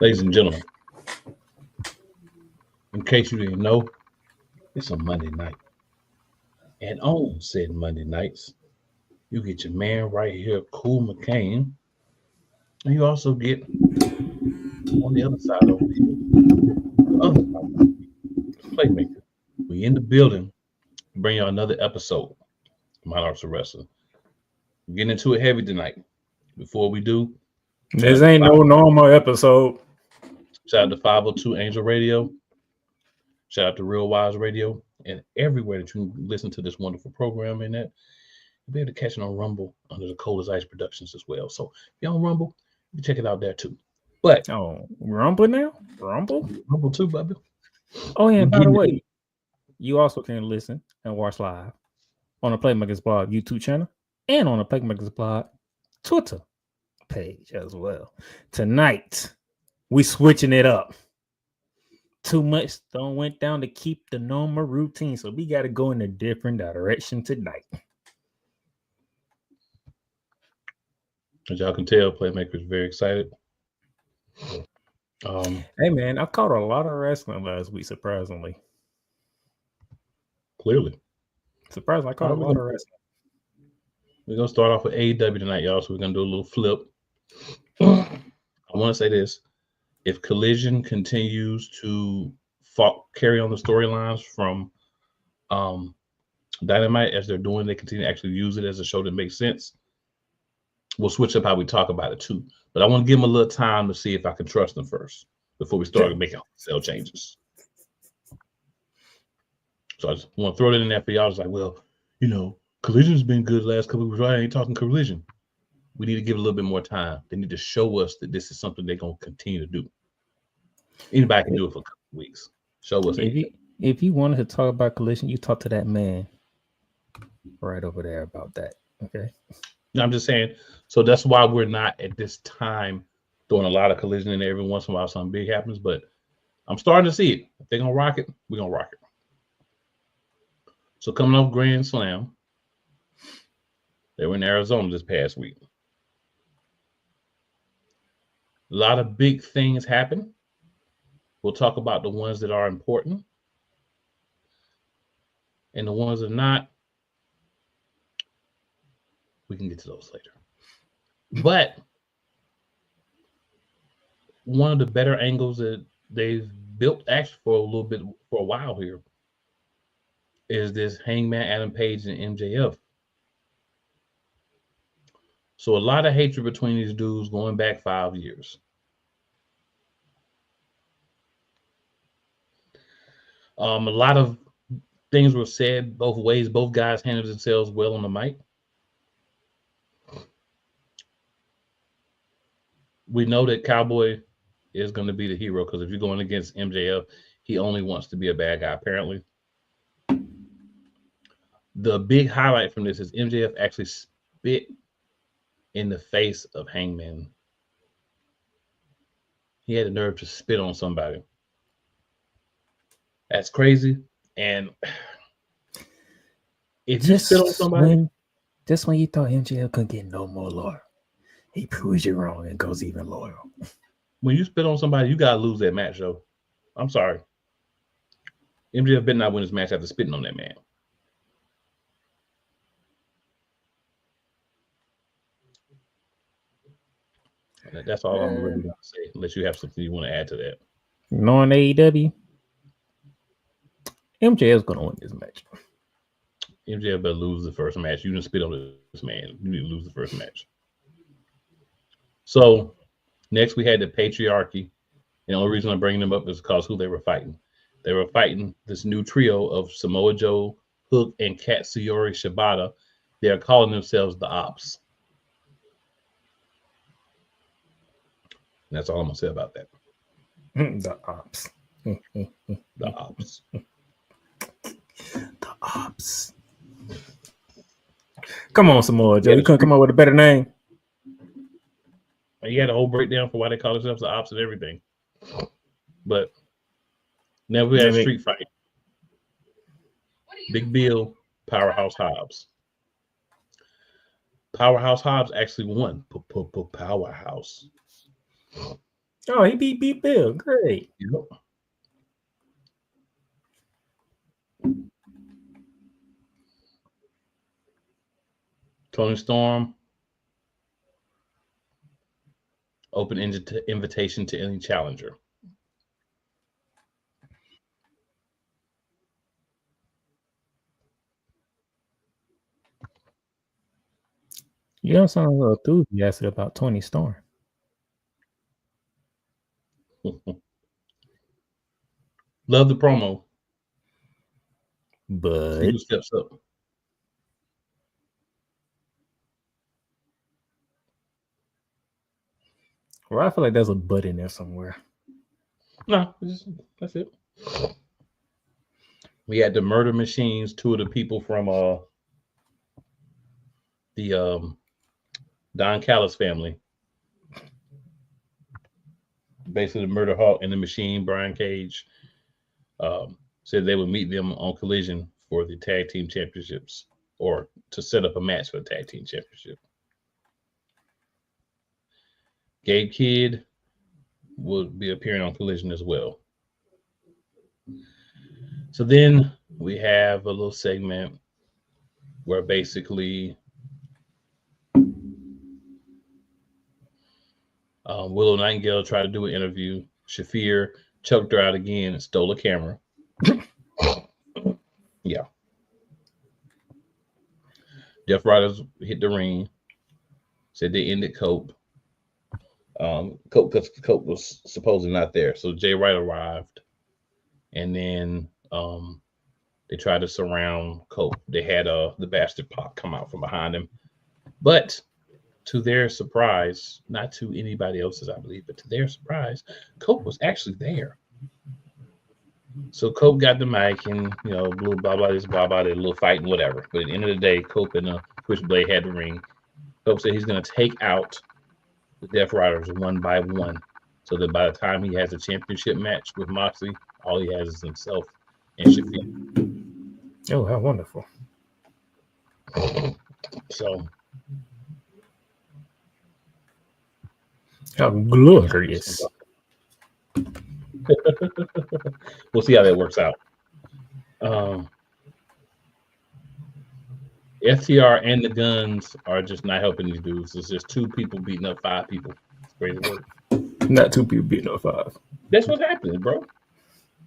Ladies and gentlemen, in case you didn't know, it's a Monday night. And on said Monday nights, you get your man right here, Cool McCain. And you also get on the other side over here, the other side, Playmaker. We in the building to bring you another episode of Monarchs of Wrestling. We're getting into it heavy tonight. Before we do, this ain't no normal episode. Shout out to 502 Angel Radio. Shout out to Real Wise Radio. And everywhere that you listen to this wonderful program in that, you'll be able to catch it on Rumble under the Cold as Ice Productions as well. So if you're on Rumble, you can check it out there too. But Rumble now? Rumble too, baby. Oh, yeah, and by the way, you also can listen and watch live on the Playmakers Blog YouTube channel and on the Playmakers Blog Twitter page as well. Tonight, we switching it up. Too much stone went down to keep the normal routine, so we got to go in a different direction tonight. As y'all can tell, Playmaker is very excited. Hey, man, I caught a lot of wrestling last week, surprisingly. Clearly. Surprisingly, I caught a lot of wrestling. We're going to start off with AEW tonight, y'all, so we're going to do a little flip. I want to say this. If Collision continues to carry on the storylines from Dynamite as they're doing, they continue to actually use it as a show that makes sense, we'll switch up how we talk about it too. But I want to give them a little time to see if I can trust them first before we start making wholesale changes. So I just want to throw it in there for y'all. I was like, well, Collision's been good the last couple of weeks. I ain't talking Collision. We need to give it a little bit more time. They need to show us that this is something they're going to continue to do. Anybody can do it for a couple of weeks. Show us. If you wanted to talk about Collision, you talk to that man right over there about that. Okay. I'm just saying. So that's why we're not at this time doing a lot of Collision in there. Every once in a while something big happens, but I'm starting to see it. If they're going to rock it, we're going to rock it. So coming off Grand Slam, they were in Arizona this past week. A lot of big things happen. We'll talk about the ones that are important. And the ones that are not, we can get to those later. But one of the better angles that they've built actually for a while here is this Hangman Adam Page and MJF. So a lot of hatred between these dudes going back 5 years. A lot of things were said both ways. Both guys handled themselves well on the mic. We know that Cowboy is going to be the hero because if you're going against MJF, he only wants to be a bad guy, apparently. The big highlight from this is MJF actually spit in the face of Hangman. He had the nerve to spit on somebody. That's crazy. And if you spit on somebody, just when you thought MJF couldn't get no more loyal, he proves you wrong and goes even loyal. When you spit on somebody, you gotta lose that match, though. I'm sorry. MJF better not win his match after spitting on that man. That's all I'm really going to say, unless you have something you want to add to that. Knowing AEW, MJF is going to win this match. MJF better lose the first match. You didn't spit on this man. You need to lose the first match. So, next we had the Patriarchy. The only reason I'm bringing them up is because who they were fighting. They were fighting this new trio of Samoa Joe, Hook, and Katsuyori Shibata. They're calling themselves the Ops. And that's all I'm going to say about that. The Ops. The Ops. The Ops. Come on, Samoa Joe. You couldn't come up with a better name. You had a whole breakdown for why they call themselves the Ops and everything. But now we had a street fight. Big Bill, Powerhouse Hobbs. Powerhouse Hobbs actually won. Powerhouse. Oh, he beat Bill. Great. Yep. Tony Storm, open invitation to any challenger. You don't sound a little enthusiastic about Tony Storm. Love the promo. But See who steps up. Well, I feel like there's a butt in there somewhere. No, that's it. We had the Murder Machines, two of the people from the Don Callis family. Basically, the Murder Hawk and the Machine, Brian Cage, said they would meet them on Collision for the Tag Team Championships or to set up a match for the Tag Team Championship. Gabe Kidd will be appearing on Collision as well. So then we have a little segment where basically Willow Nightingale tried to do an interview. Shafir choked her out again and stole a camera. Yeah. Death Riders hit the ring. Said they ended Cope. Cope was supposedly not there. So Jay Wright arrived. And then they tried to surround Cope. They had the Bastard Pac come out from behind him. But to their surprise, not to anybody else's, I believe, but to their surprise, Cope was actually there. So Cope got the mic and, blew blah, blah, this, blah, blah, a little fight and whatever. But at the end of the day, Cope and Switchblade had the ring. Cope said he's going to take out the Death Riders one by one so that by the time he has a championship match with Moxley, all he has is himself and Shafir. Oh, how wonderful. So how glorious. We'll see how that works out. FTR and the Guns are just not helping these dudes. It's just two people beating up five people. It's crazy work. Not two people beating up five. That's what's happening, bro. You know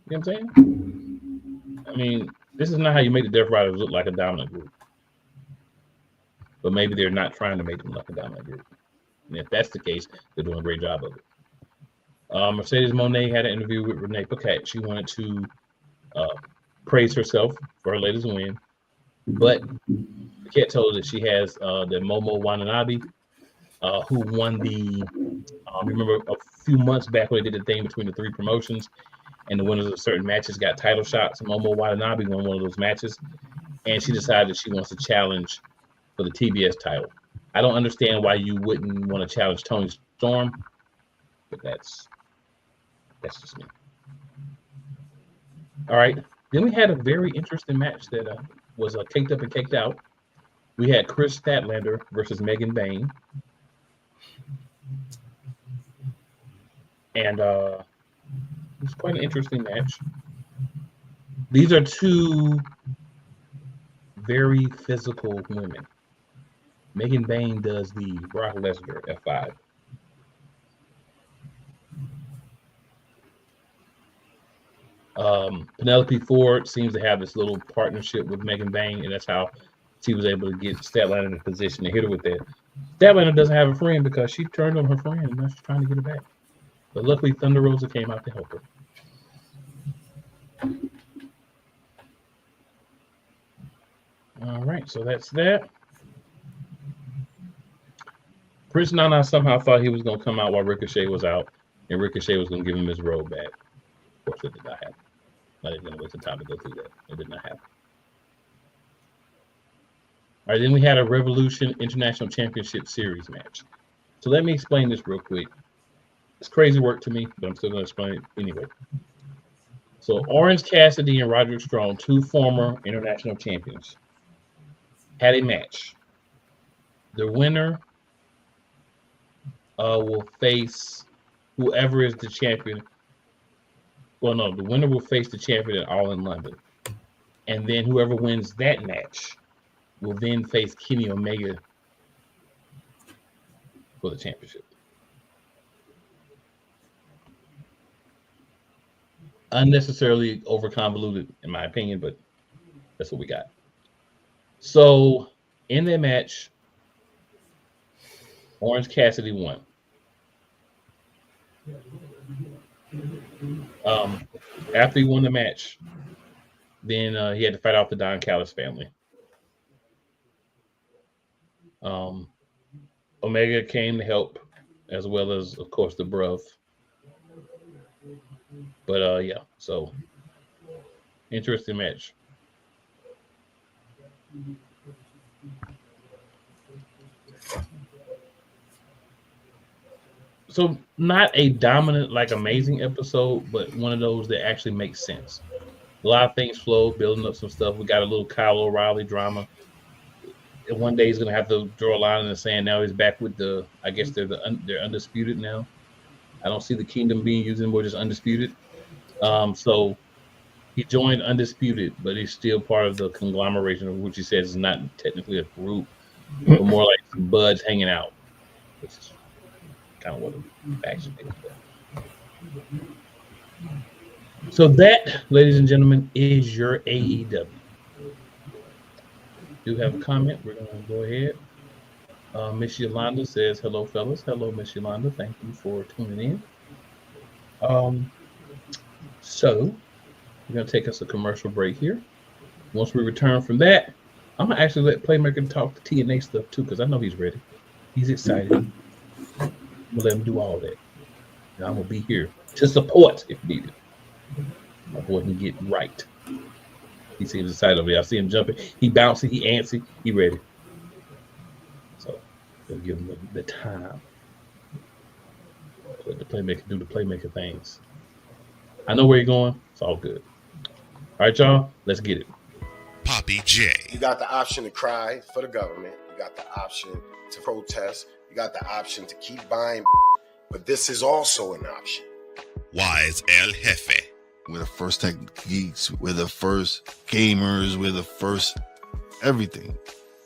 what I'm saying? I mean, this is not how you make the Death Riders look like a dominant group. But maybe they're not trying to make them look a dominant group. And if that's the case, they're doing a great job of it. Mercedes Moné had an interview with Renee Paquette. She wanted to praise herself for her latest win. But Paquette told her that she has the Momo Watanabe, who won the, remember a few months back when they did the thing between the three promotions and the winners of certain matches got title shots. Momo Watanabe won one of those matches. And she decided she wants to challenge for the TBS title. I don't understand why you wouldn't want to challenge Tony Storm, but that's just me. All right. Then we had a very interesting match that was caked up and caked out. We had Chris Statlander versus Megan Bayne. And it was quite an interesting match. These are two very physical women. Megan Bayne does the Brock Lesnar F5. Penelope Ford seems to have this little partnership with Megan Bayne, and that's how she was able to get Statlander in a position to hit her with that. Statlander doesn't have a friend because she turned on her friend and now she's trying to get her back. But luckily, Thunder Rosa came out to help her. All right, so that's that. Prince Nana somehow thought he was going to come out while Ricochet was out, and Ricochet was going to give him his robe back. Of course, it did not happen. I didn't waste the time to go through that. It did not happen. All right, then we had a Revolution International Championship Series match. So let me explain this real quick. It's crazy work to me, but I'm still going to explain it anyway. So Orange Cassidy and Roderick Strong, two former international champions, had a match. The winner will face whoever is the champion. Well, no, the winner will face the champion at All in London. And then whoever wins that match will then face Kenny Omega for the championship. Unnecessarily over convoluted, in my opinion, but that's what we got. So in that match, Orange Cassidy won. After he won the match, then he had to fight off the Don Callis family. Omega came to help, as well as, of course, the bruv. But yeah, so interesting match. So not a dominant, like amazing episode, but one of those that actually makes sense. A lot of things flow, building up some stuff. We got a little Kyle O'Reilly drama. And one day he's gonna have to draw a line in the sand. Now he's back with the. I guess they're undisputed now. I don't see the Kingdom being used anymore, just undisputed. So he joined Undisputed, but he's still part of the conglomeration, which he says is not technically a group, but more like some buds hanging out, which is kind of what a faction is. So that, ladies and gentlemen, is your AEW. Do have a comment. We're going to go ahead. Miss Yolanda says, hello, fellas. Hello, Miss Yolanda. Thank you for tuning in. So we're going to take us a commercial break here. Once we return from that, I'm going to actually let Playmaker talk the TNA stuff too, because I know he's ready. He's excited. I'm going to let him do all that. And I'm going to be here to support if needed. My boy can get right. He seems excited over there. I see him jumping. He bouncy. He antsy. He ready. So we'll give him the time. Let the Playmaker do the Playmaker things. I know where you're going. It's all good. All right, y'all. Let's get it. Poppy J. You got the option to cry for the government. You got the option to protest. You got the option to keep buying. But this is also an option. Wise El Jefe. We're the first tech geeks. We're the first gamers. We're the first everything.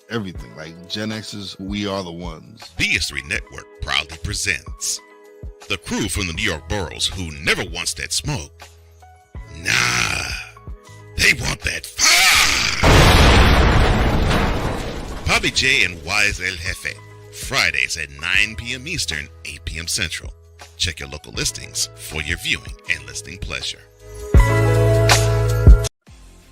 Everything. Like Gen X's, we are the ones. BS3 Network proudly presents the crew from the New York boroughs who never wants that smoke. Nah, they want that fire. Poppy J and Wise El Jefe. Fridays at 9 p.m. Eastern, 8 p.m. Central. Check your local listings for your viewing and listening pleasure.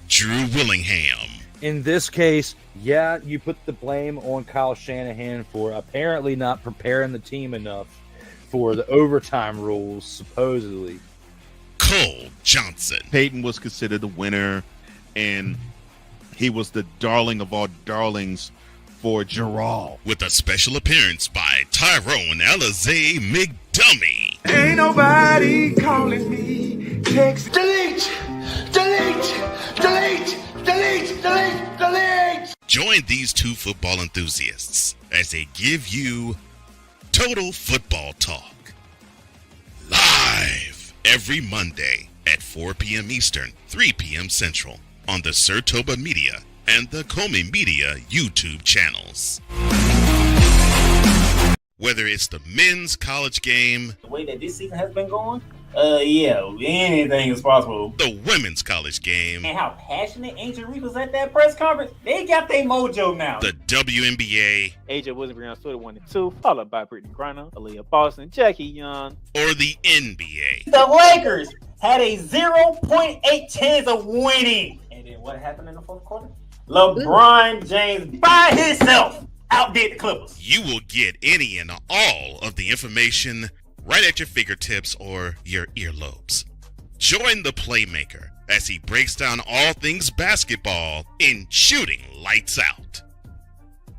Drew Willingham. In this case, yeah, you put the blame on Kyle Shanahan for apparently not preparing the team enough for the overtime rules, supposedly. Cole Johnson. Peyton was considered the winner, and he was the darling of all darlings for Gerald. With a special appearance by Tyrone Alizé McDummy. Ain't nobody calling me. Text delete, delete, delete, delete, delete, delete. Join these two football enthusiasts as they give you Total Football Talk. Live every Monday at 4 p.m. Eastern, 3 p.m. Central on the Sertoba Media and the Comey Media YouTube channels. Whether it's the men's college game, the way that this season has been going, yeah, anything is possible. The women's college game, And how passionate Ancient Reef was at that press conference, they got their mojo now. The WNBA, AJ Wilson, Brianna Stewart 1 and 2, followed by Brittany Griner, Aaliyah Boston, Jackie Young, or the NBA. The Lakers had a 0.8 chance of winning. And then what happened in the fourth quarter? LeBron James by himself outdid the Clippers. You will get any and all of the information right at your fingertips or your earlobes. Join the Playmaker as he breaks down all things basketball in Shooting Lights Out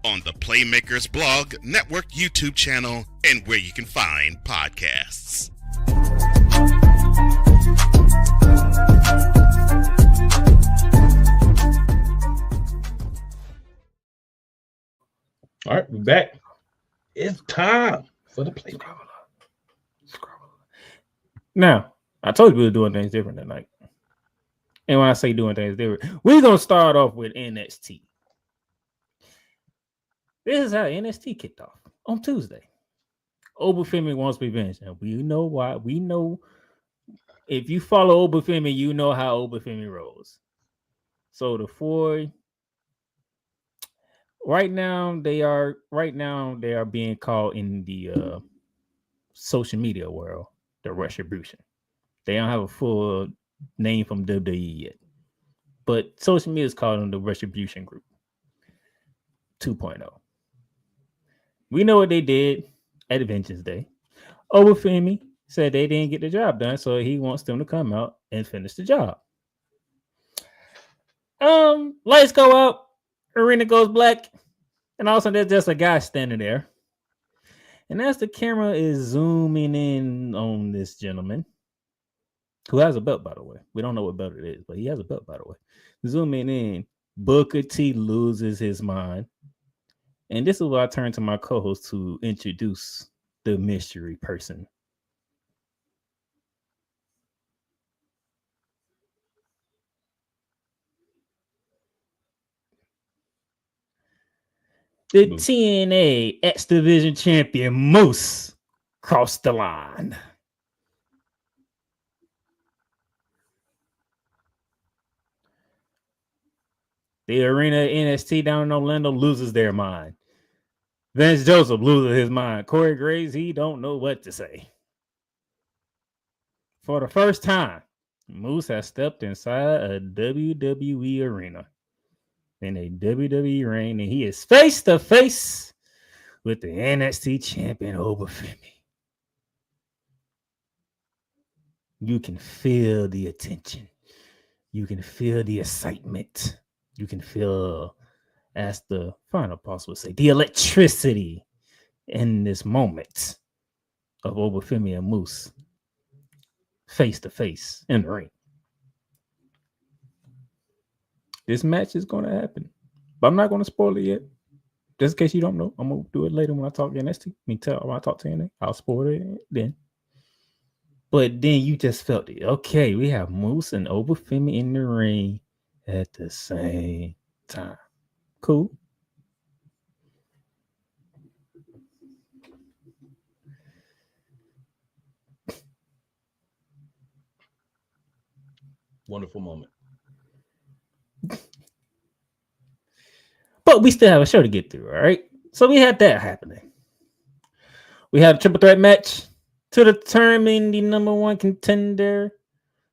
on the Playmakers blog, network, YouTube channel, and where you can find podcasts. All right, we're back. It's time for the Playmaker. Now, I told you we were doing things different tonight. And when I say doing things different, we're going to start off with NXT. This is how NXT kicked off on Tuesday. Obafemi wants revenge. And we know why. We know if you follow Obafemi, you know how Obafemi rolls. So the four right now they are being called in the social media world the Retribution. They don't have a full name from WWE yet, but social media is calling them the Retribution Group 2.0. We know what they did at Vengeance Day. Obafemi said they didn't get the job done, so he wants them to come out and finish the job. Lights go out, arena goes black, and also there's just a guy standing there. And as the camera is zooming in on this gentleman, who has a belt, by the way. We don't know what belt it is, but he has a belt, by the way. Zooming in, Booker T loses his mind. And this is where I turn to my co-host to introduce the mystery person. The TNA X Division champion Moose crossed the line. The arena NXT down in Orlando loses their mind. Vince Joseph loses his mind. Corey Graves, he don't know what to say. For the first time, Moose has stepped inside a WWE arena in a WWE ring, and he is face to face with the NXT champion Obafemi. You can feel the attention. You can feel the excitement. You can feel, as the final boss would say, the electricity in this moment of Obafemi and Moose face to face in the ring. This match is going to happen, but I'm not going to spoil it yet. Just in case you don't know, I'm going to do it later when I talk NXT. When I talk TNA, I'll spoil it then. But then you just felt it. Okay, we have Moose and Obafemi in the ring at the same time. Cool. Wonderful moment. But we still have a show to get through, all right? So we had that happening. We had a triple threat match to determine the number one contender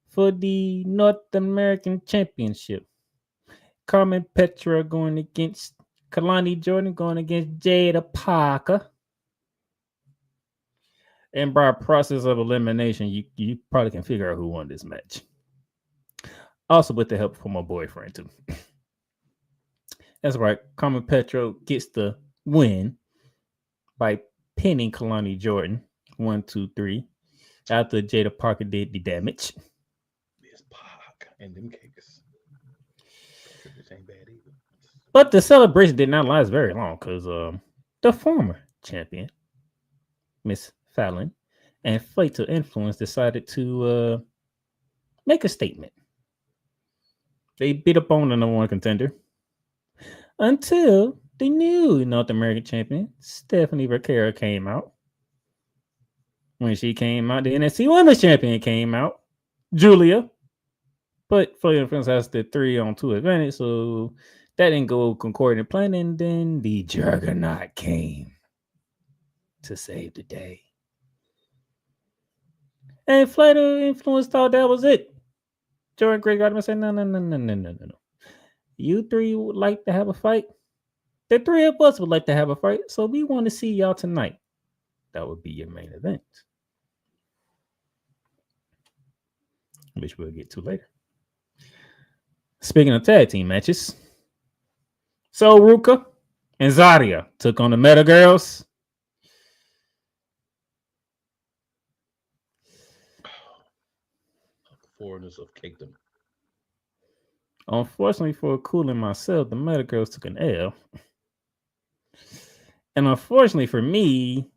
for the North American Championship. Carmen Petra going against Kalani Jordan, going against Jada Parker. And by process of elimination, you probably can figure out who won this match. Also with the help from my boyfriend, too. That's right. Carmen Petra gets the win by pinning Kalani Jordan 1, 2, 3 after Jada Parker did the damage. This Park and them cakes. This ain't bad either. But the celebration did not last very long because the former champion, Miss Fallon, and Fatal Influence decided to make a statement. They beat up on the number one contender until the new North American champion, Stephanie Vaquero, came out. When she came out, the NXT Women's Champion came out, Julia. But Fatal Influence has the 3-on-2 advantage, so that didn't go according to plan. And then the Juggernaut came to save the day. And Fatal Influence thought that was it. Jordan Great Garden said, no. You three would like to have a fight? The three of us would like to have a fight, so we want to see y'all tonight. That would be your main event, which we'll get to later. Speaking of tag team matches, so Ruka and Zaria took on the Meta Girls. Foreigners have caked them. Unfortunately for Cool and myself, the Meta Girls took an L. And unfortunately for me,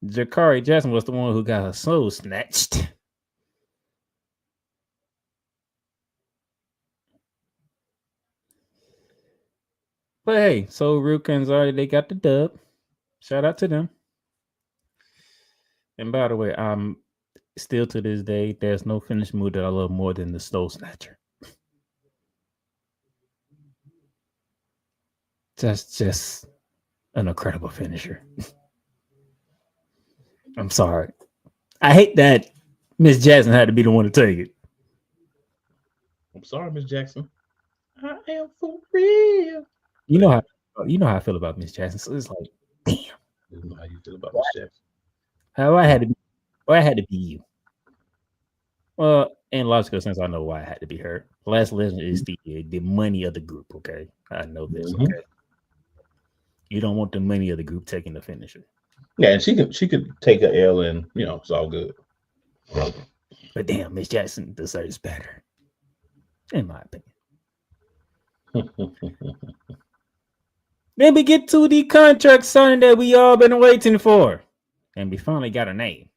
Jakari Jackson was the one who got her soul snatched But hey, so Ruka and Zarya, they got the dub. Shout out to them. And by the way, I'm still to this day, there's no finish move that I love more than the Stole Snatcher. That's just an incredible finisher. I'm sorry. I hate that Miss Jackson had to be the one to take it. I'm sorry, Miss Jackson. I am for real. You know how I feel about Miss Jackson. So it's like, damn. You know how you feel about Miss Jackson. How I had to be you. Well, in logical sense, I know why I had to be her. Last Legend is the money of the group. Okay, I know this. Mhm. Okay, you don't want the money of the group taking the finisher. Yeah, and she could take a L and it's all good. But damn, Miss Jackson deserves better, in my opinion. Then we get to the contract signing that we all been waiting for, and we finally got a name.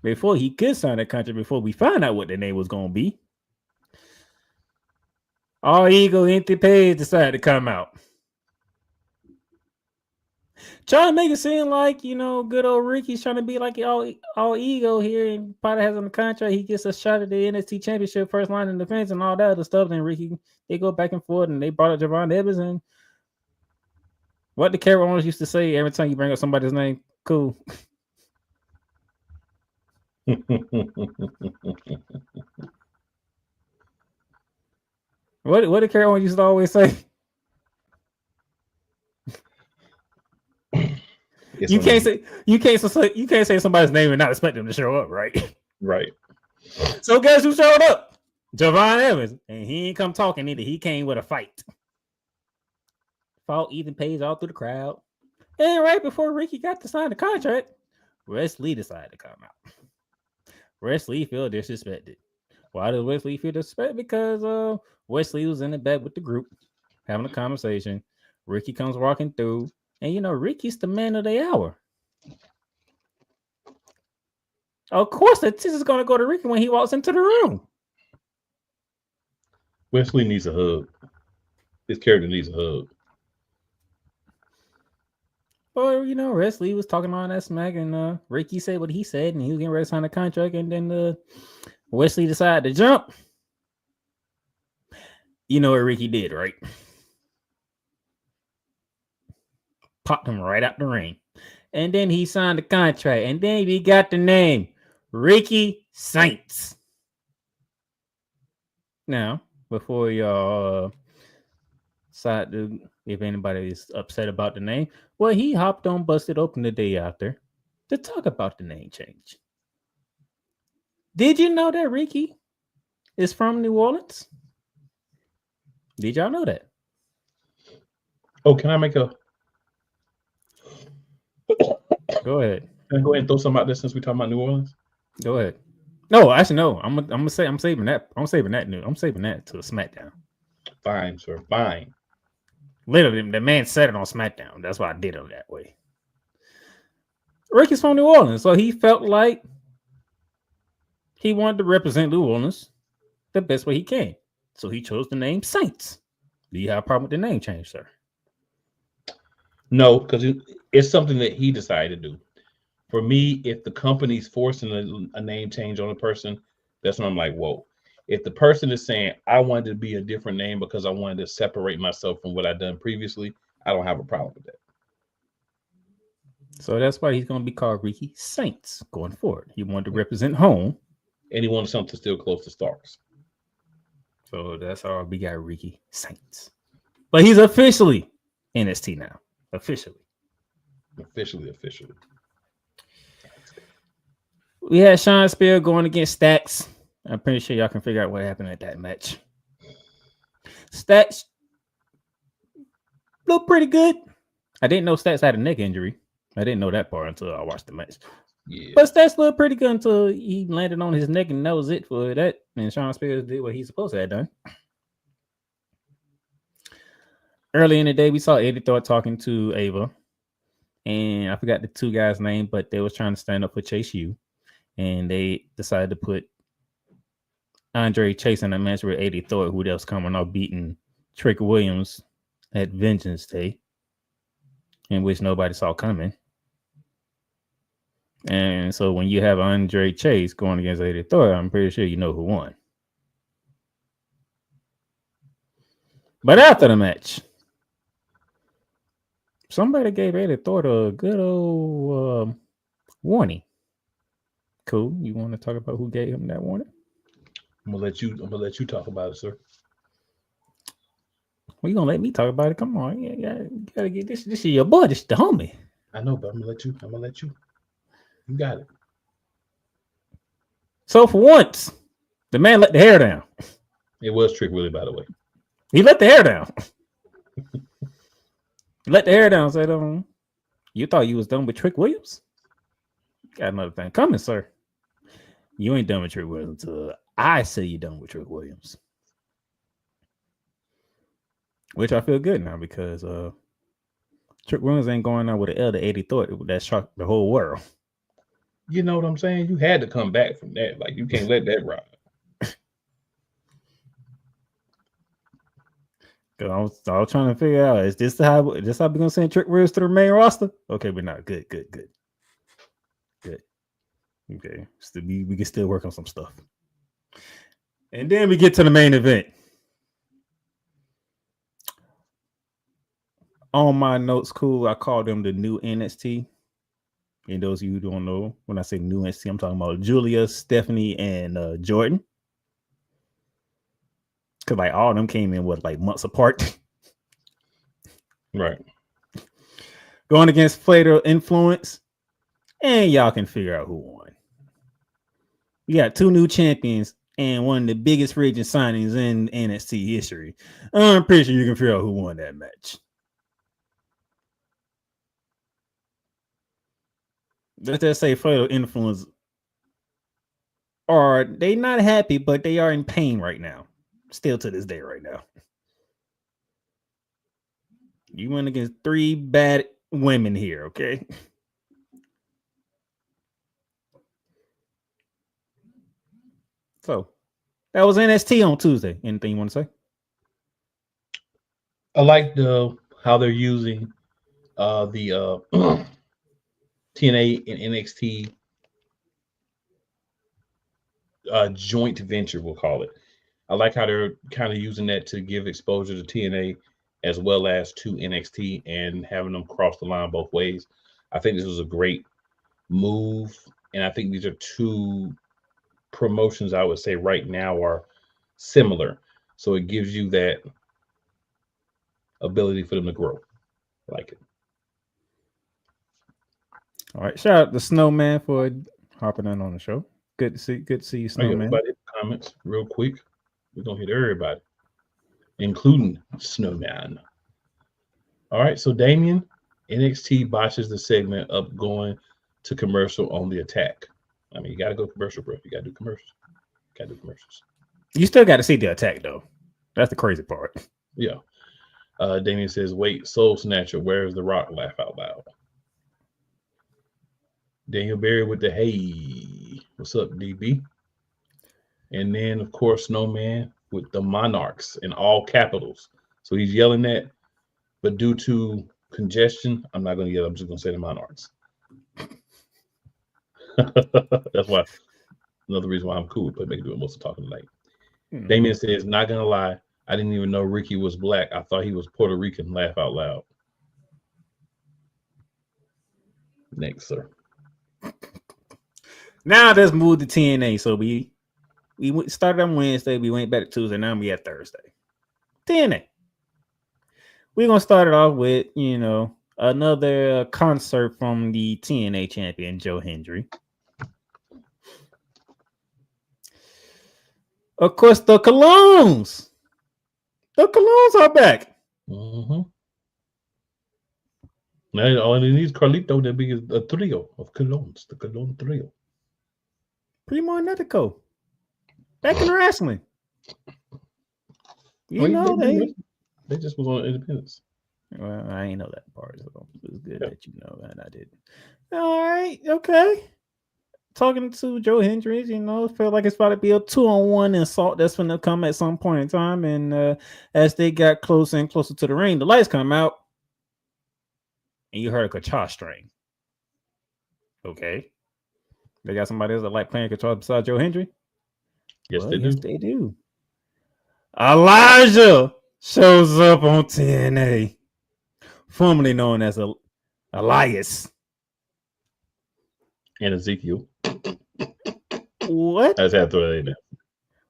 Before he could sign that contract, before we found out what the name was going to be, All Ego Empty Page decided to come out. Trying to make it seem like, good old Ricky's trying to be like all ego here, and probably has on the contract. He gets a shot at the NXT Championship, first line in defense, and all that other stuff. Then Ricky, they go back and forth, and they brought up Javon Evans. And what the camera owners used to say every time you bring up somebody's name, cool. What did Carol used to always say? You can't say somebody's name and not expect them to show up, right? Right. So guess who showed up? Javon Evans, and he ain't come talking either. He came with a fight. Fought Ethan Page all through the crowd, and right before Ricky got to sign the contract, Wesley decided to come out. Wesley feel disrespected. Why does Wesley feel disrespected? Because Wesley was in the back with the group having a conversation. Ricky comes walking through, and Ricky's the man of the hour. Of course, the attention is going to go to Ricky when he walks into the room. Wesley needs a hug. His character needs a hug. Or, Wesley was talking on that smack, and Ricky said what he said, and he was getting ready to sign the contract, and then Wesley decided to jump. You know what Ricky did, right? Popped him right out the ring. And then he signed the contract, and then we got the name, Ricky Saints. Now, before y'all decide to, if anybody is upset about the name, well, he hopped on Busted Open the day after to talk about the name change. Did you know that Ricky is from New Orleans? Did y'all know that? Oh, can I make a... Go ahead. Can I go ahead and throw something out there since we're talking about New Orleans? Go ahead. No, actually, no. I'm saving that. I'm saving that to SmackDown. Fine, sir. Fine. Literally, the man said it on SmackDown. That's why I did it that way. Ricky's from New Orleans, so he felt like he wanted to represent New Orleans the best way he can. So he chose the name Saints. Do you have a problem with the name change, sir? No, because it's something that he decided to do. For me, if the company's forcing a name change on a person, that's when I'm like, whoa. If the person is saying, I wanted to be a different name because I wanted to separate myself from what I've done previously, I don't have a problem with that. So that's why he's going to be called Ricky Saints going forward. He wanted to represent home. And he wanted something still close to stars. So that's how we got Ricky Saints. But he's officially NXT now. Officially. We had Sean Spear going against Stacks. I'm pretty sure y'all can figure out what happened at that match. Stacks looked pretty good. I didn't know Stacks had a neck injury. I didn't know that part until I watched the match. Yeah. But Stacks looked pretty good until he landed on his neck, and that was it for that. And Sean Spears did what he's supposed to have done. Early in the day, we saw Eddie Thorpe talking to Ava. And I forgot the two guys' name, but they was trying to stand up for Chase U. And they decided to put Andre Chase in a match with Eddie Thor, who else coming off beating Trick Williams at Vengeance Day, in which nobody saw coming. And so when you have Andre Chase going against Eddie Thor, I'm pretty sure you know who won. But after the match, somebody gave Eddie Thor a good old warning. Cool. You want to talk about who gave him that warning? I'm gonna let you talk about it, sir. Well, you gonna let me talk about it? Come on, you gotta get this. This is your boy. This is the homie. I know, but I'm gonna let you. You got it. So for once, the man let the hair down. It was Trick Willie, by the way. He let the hair down. He let the hair down. Said, you thought you was done with Trick Williams? Got another thing coming, sir. You ain't done with Trick Williams until I say you're done with Trick Williams. Which I feel good now because Trick Williams ain't going out with an elder 80 thought that shocked the whole world. You know what I'm saying? You had to come back from that. Like, you can't let that ride. I was trying to figure out, is this how we're gonna send Trick Williams to the main roster? Okay, we're not. Good. Okay, we can still work on some stuff. And then we get to the main event. On my notes, cool, I call them the new NXT. And those of you who don't know, when I say new NXT, I'm talking about Julia, Stephanie, and Jordan. Because like all of them came in like months apart. Right. Going against Fatal Influence. And y'all can figure out who won. We got two new champions and one of the biggest free agent signings in NXT history. I'm pretty sure you can figure out who won that match. Let's just say Fatal Influence are they not happy, but they are in pain right now. Still to this day right now. You went against three bad women here, okay? So that was NXT on Tuesday. Anything you want to say? I like how they're using the TNA and NXT joint venture, we'll call it. I like how they're kind of using that to give exposure to TNA as well as to NXT and having them cross the line both ways. I think this was a great move, and I think these are two promotions I would say right now are similar. So it gives you that ability for them to grow. I like it. All right. Shout out to Snowman for hopping in on the show. Good to see you, Snowman. Everybody comments real quick. We're gonna hit everybody, including Snowman. All right, so Damien, NXT botches the segment up going to commercial on the attack. I mean, you gotta go commercial, bro. You gotta do commercials. Gotta do commercials. You still got to see the attack though. That's the crazy part. Yeah. Damien says, "Wait, Soul Snatcher, where's the Rock? Laugh out loud." Daniel Berry with the hey, what's up, DB? And then, of course, Snowman with the Monarchs in all capitals. So he's yelling that, but due to congestion, I'm not going to yell. I'm just going to say the Monarchs. That's why. Another reason why I'm cool with Playmaker doing most of the talking tonight. Mm-hmm. Damien says, "Not going to lie, I didn't even know Ricky was black. I thought he was Puerto Rican. Laugh out loud." Next, sir. Now let's move to TNA. So we started on Wednesday. We went back to Tuesday. Now we at Thursday. TNA. We're going to start it off with, another concert from the TNA champion, Joe Hendry. Of course, the Colognes. The Colognes are back. Mm-hmm. Now, all it needs Carlito to be a trio of Colognes. The Cologne trio. Primo and Netico. Back in wrestling. They just was on Independence. Well, I ain't know that part, so it was good that you know that I didn't. All right, okay. talking to Joe Hendricks, felt like it's about to be a 2-on-1 assault that's going to come at some point in time. And as they got closer and closer to the ring, the lights come out, and you heard a guitar string. Okay. They got somebody else that like playing guitar besides Joe Hendry? Yes, they do. Elijah shows up on TNA, formerly known as Elias. And Ezekiel. What? I just have to throw that in there.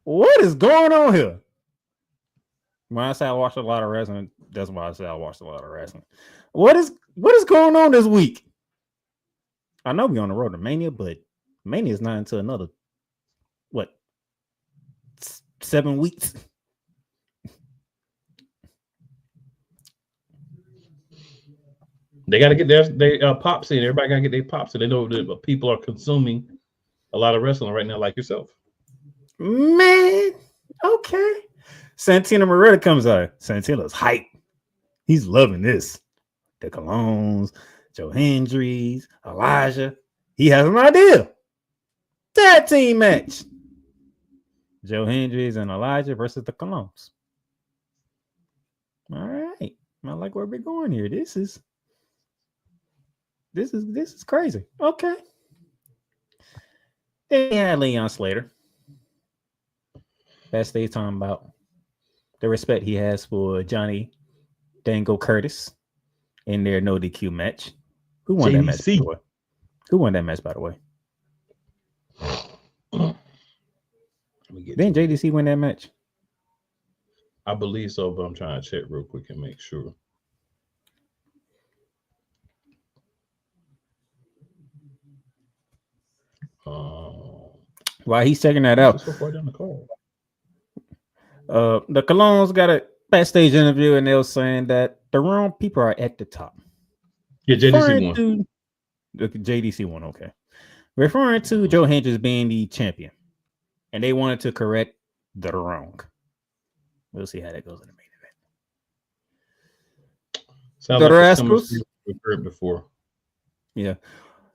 What is going on here? When I say I watched a lot of wrestling, that's why I say I watched a lot of wrestling. What is going on this week? I know we're on the road to Mania, but Mania is not until another 7 weeks. They got to get their pops in. Everybody got to get their pops in. They know that people are consuming a lot of wrestling right now, like yourself. Man, okay. Santino Moretta comes out. Santino's hype. He's loving this. The Colognes, Joe Hendricks, Elijah. He has an idea. Tag team match. Joe Hendricks and Elijah versus the Colognes. All right. I like where we're going here. This is crazy. Okay. Then we had Leon Slater. Backstage talking about the respect he has for Johnny Dango Curtis in their no DQ match. Who won that match, by the way? Who won that match, by the way? Didn't JDC win that match? I believe so, but I'm trying to check real quick and make sure. While he's checking that out, so far down the card. The Colognes got a backstage interview, and they were saying that the wrong people are at the top. Yeah, JDC won. The JDC won, okay. Referring to Joe Hendricks being the champion, and they wanted to correct the wrong. We'll see how that goes in the main event. Sounds the like Rascals. We've heard before. Yeah.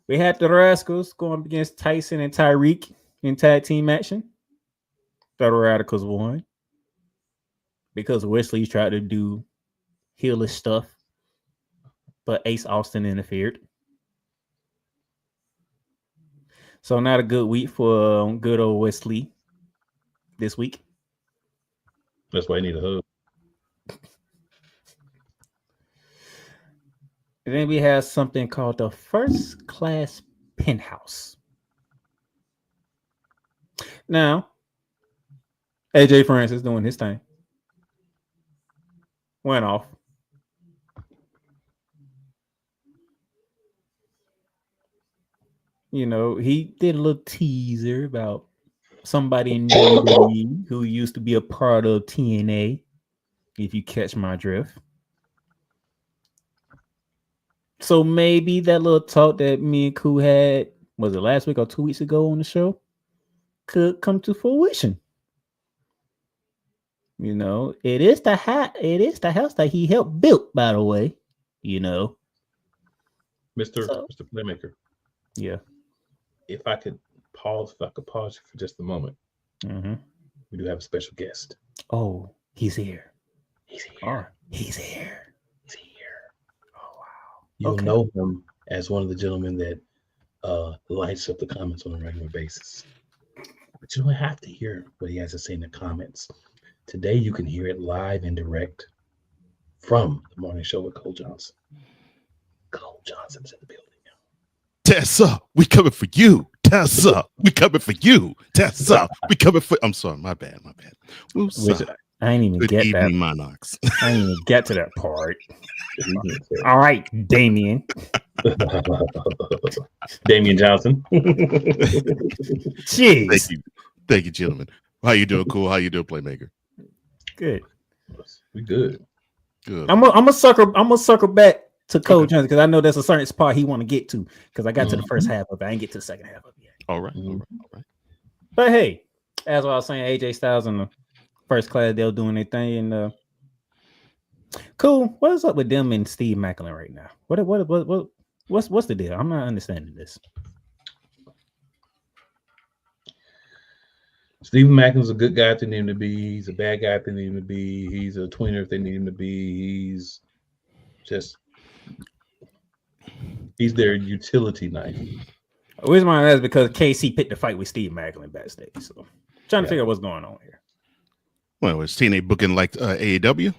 We had the Rascals going up against Tyson and Tyreek in tag team action. The Radicals won because Wesley tried to do heelish stuff, but Ace Austin interfered. So not a good week for good old Wesley this week. That's why I need a hug. And then we have something called the First Class Penthouse. Now, AJ Francis doing his thing. Went off. He did a little teaser about somebody in WWE who used to be a part of TNA, if you catch my drift. So maybe that little talk that me and Koo had, was it last week or 2 weeks ago on the show, could come to fruition. It is the house that he helped build, by the way. Mr. Playmaker. Yeah. If I could pause for just a moment. Mm-hmm. We do have a special guest. Oh, he's here. He's here. Oh, he's here. He's here. Oh, wow. You'll know him as one of the gentlemen that lights up the comments on a regular basis. But you don't have to hear what he has to say in the comments. Today, you can hear it live and direct from the morning show with Cole Johnson. Cole Johnson's in the building. Tessa, we coming for you. Tessa, we coming for you. Tessa, we coming for. I'm sorry, my bad. I ain't even Good get evening, that. Monarchs. I didn't even get to that part. All right, Damien. Damian Johnson. Jeez. Thank you, gentlemen. How you doing, Cool? How you doing, Playmaker? Good. We good. Good. I'm gonna circle back to Cole Johnson because I know there's a certain spot he want to get to because I got to the first half of it. I didn't get to the second half of it yet. All right. But hey, as I was saying, AJ Styles and the First Class, they're doing their thing. And Cool. What is up with them and Steve Macklin right now? What's the deal? I'm not understanding this. Stephen Mackin's a good guy if they need him to be. He's a bad guy if they need him to be. He's a tweener if they need him to be. He's their utility knife. The reason why that is because KC picked the fight with Steve Macklin backstage. So trying to figure out what's going on here. Well, is TNA booking like AEW?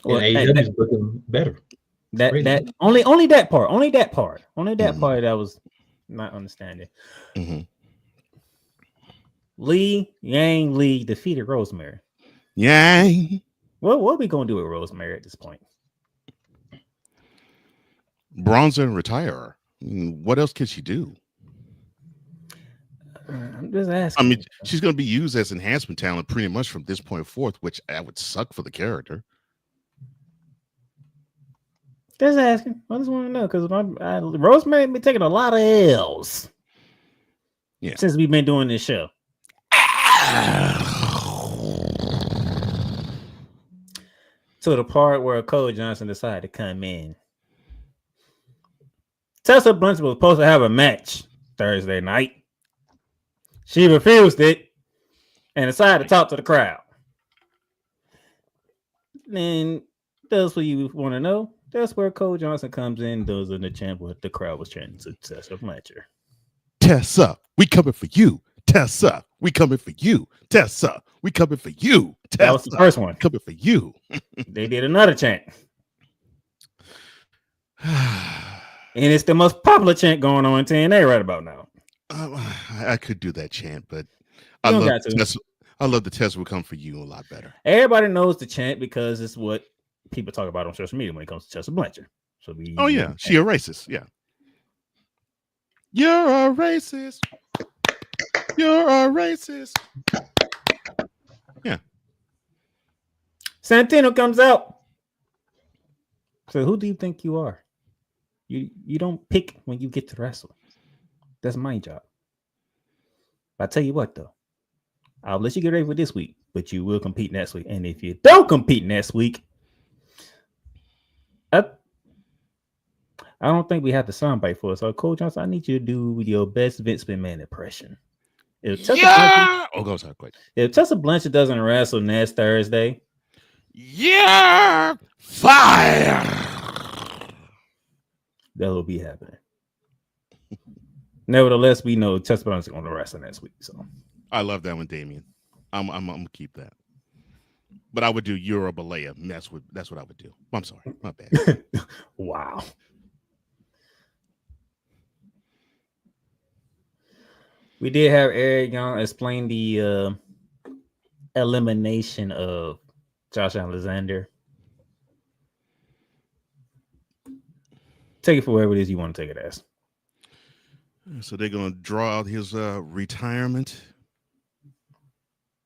Well, AEW is looking better. That only that part that was not understanding. Mm-hmm. Yang Lee defeated Rosemary. Yang. What are we gonna do with Rosemary at this point? Bronze and retire. What else can she do? I'm just asking. I mean, she's going to be used as enhancement talent pretty much from this point forth, which would suck for the character. Just asking. I just want to know because Rosemary been taking a lot of L's. Yeah, since we've been doing this show. To the part where Cody Johnson decided to come in. Tessa Blanchard was supposed to have a match Thursday night. She refused it and decided to talk to the crowd. And that's what you want to know. That's where Cody Johnson comes in. Those are the chant what the crowd was chanting to Tessa Blanchard. Tessa, we coming for you. Tessa, we coming for you. Tessa, we coming for you. Tessa, that was the first one. Coming for you. They did another chant. And it's the most popular chant going on in TNA right about now. I could do that chant, but I love the Tessa will come for you a lot better. Everybody knows the chant because it's what people talk about on social media when it comes to Tessa Blanchard. So she a racist. Yeah. You're a racist. You're a racist. Yeah. Santino comes out. So who do you think you are? You don't pick when you get to wrestle. That's my job. But I tell you what, though, I'll let you get ready for this week, but you will compete next week. And if you don't compete next week, I don't think we have the soundbite for it. So, Cole Johnson, I need you to do your best Vince McMahon impression. If Tessa Blanchard doesn't wrestle next Thursday, fire. That will be happening. Nevertheless, we know Tessa Blanchard is going to wrestle next week. So I love that one, Damien. I'm gonna keep that. But I would do Euro Balea. That's what I would do. I'm sorry, my bad. Wow. We did have Eric Young explain the elimination of Josh Alexander. Take it for wherever it is you want to take it as. So they're going to draw out his retirement.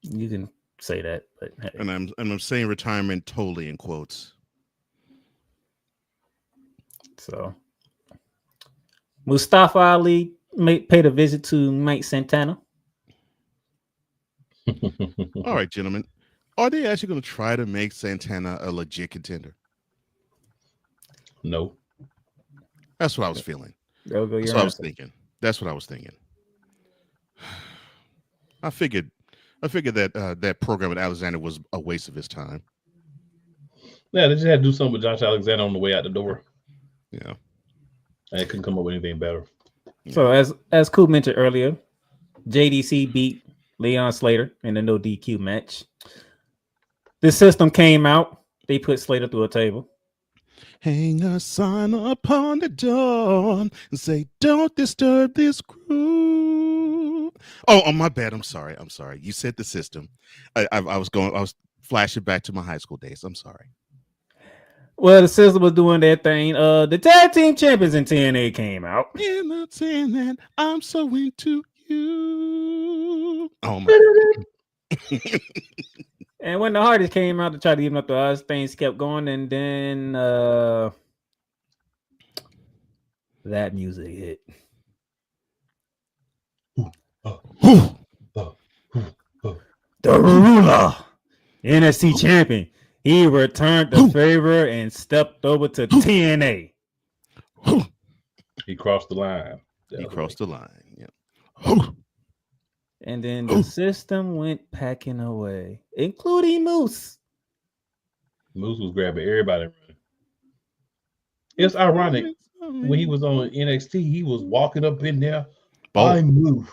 You can say that, but hey. And I'm saying retirement totally in quotes. So Mustafa Ali paid a visit to Mike Santana. All right, gentlemen. Are they actually going to try to make Santana a legit contender? No. That's what I was feeling. That's what I was thinking. That's what I was thinking. I figured that that program with Alexander was a waste of his time. Yeah, they just had to do something with Josh Alexander on the way out the door. Yeah. I couldn't come up with anything better. So as Coop mentioned earlier, JDC beat Leon Slater in the no DQ match. The system came out. They put Slater through a table. Hang a sign upon the door and say, "Don't disturb this groove." Oh, my bad. I'm sorry. You said the system. I was flashing back to my high school days. I'm sorry. Well, the system was doing their thing. The tag team champions in TNA came out. And I'm saying that I'm so into you. Oh my. And when the Hardys came out to try to even up the odds, things kept going, and then that music hit. The ruler, NXT champion, he returned the favor and stepped over to TNA. He crossed the line. He crossed the line. Yeah. And then the system went packing away, including Moose. Moose was grabbing everybody running. It's ironic. When he was on NXT, he was walking up in there. I'm Moose.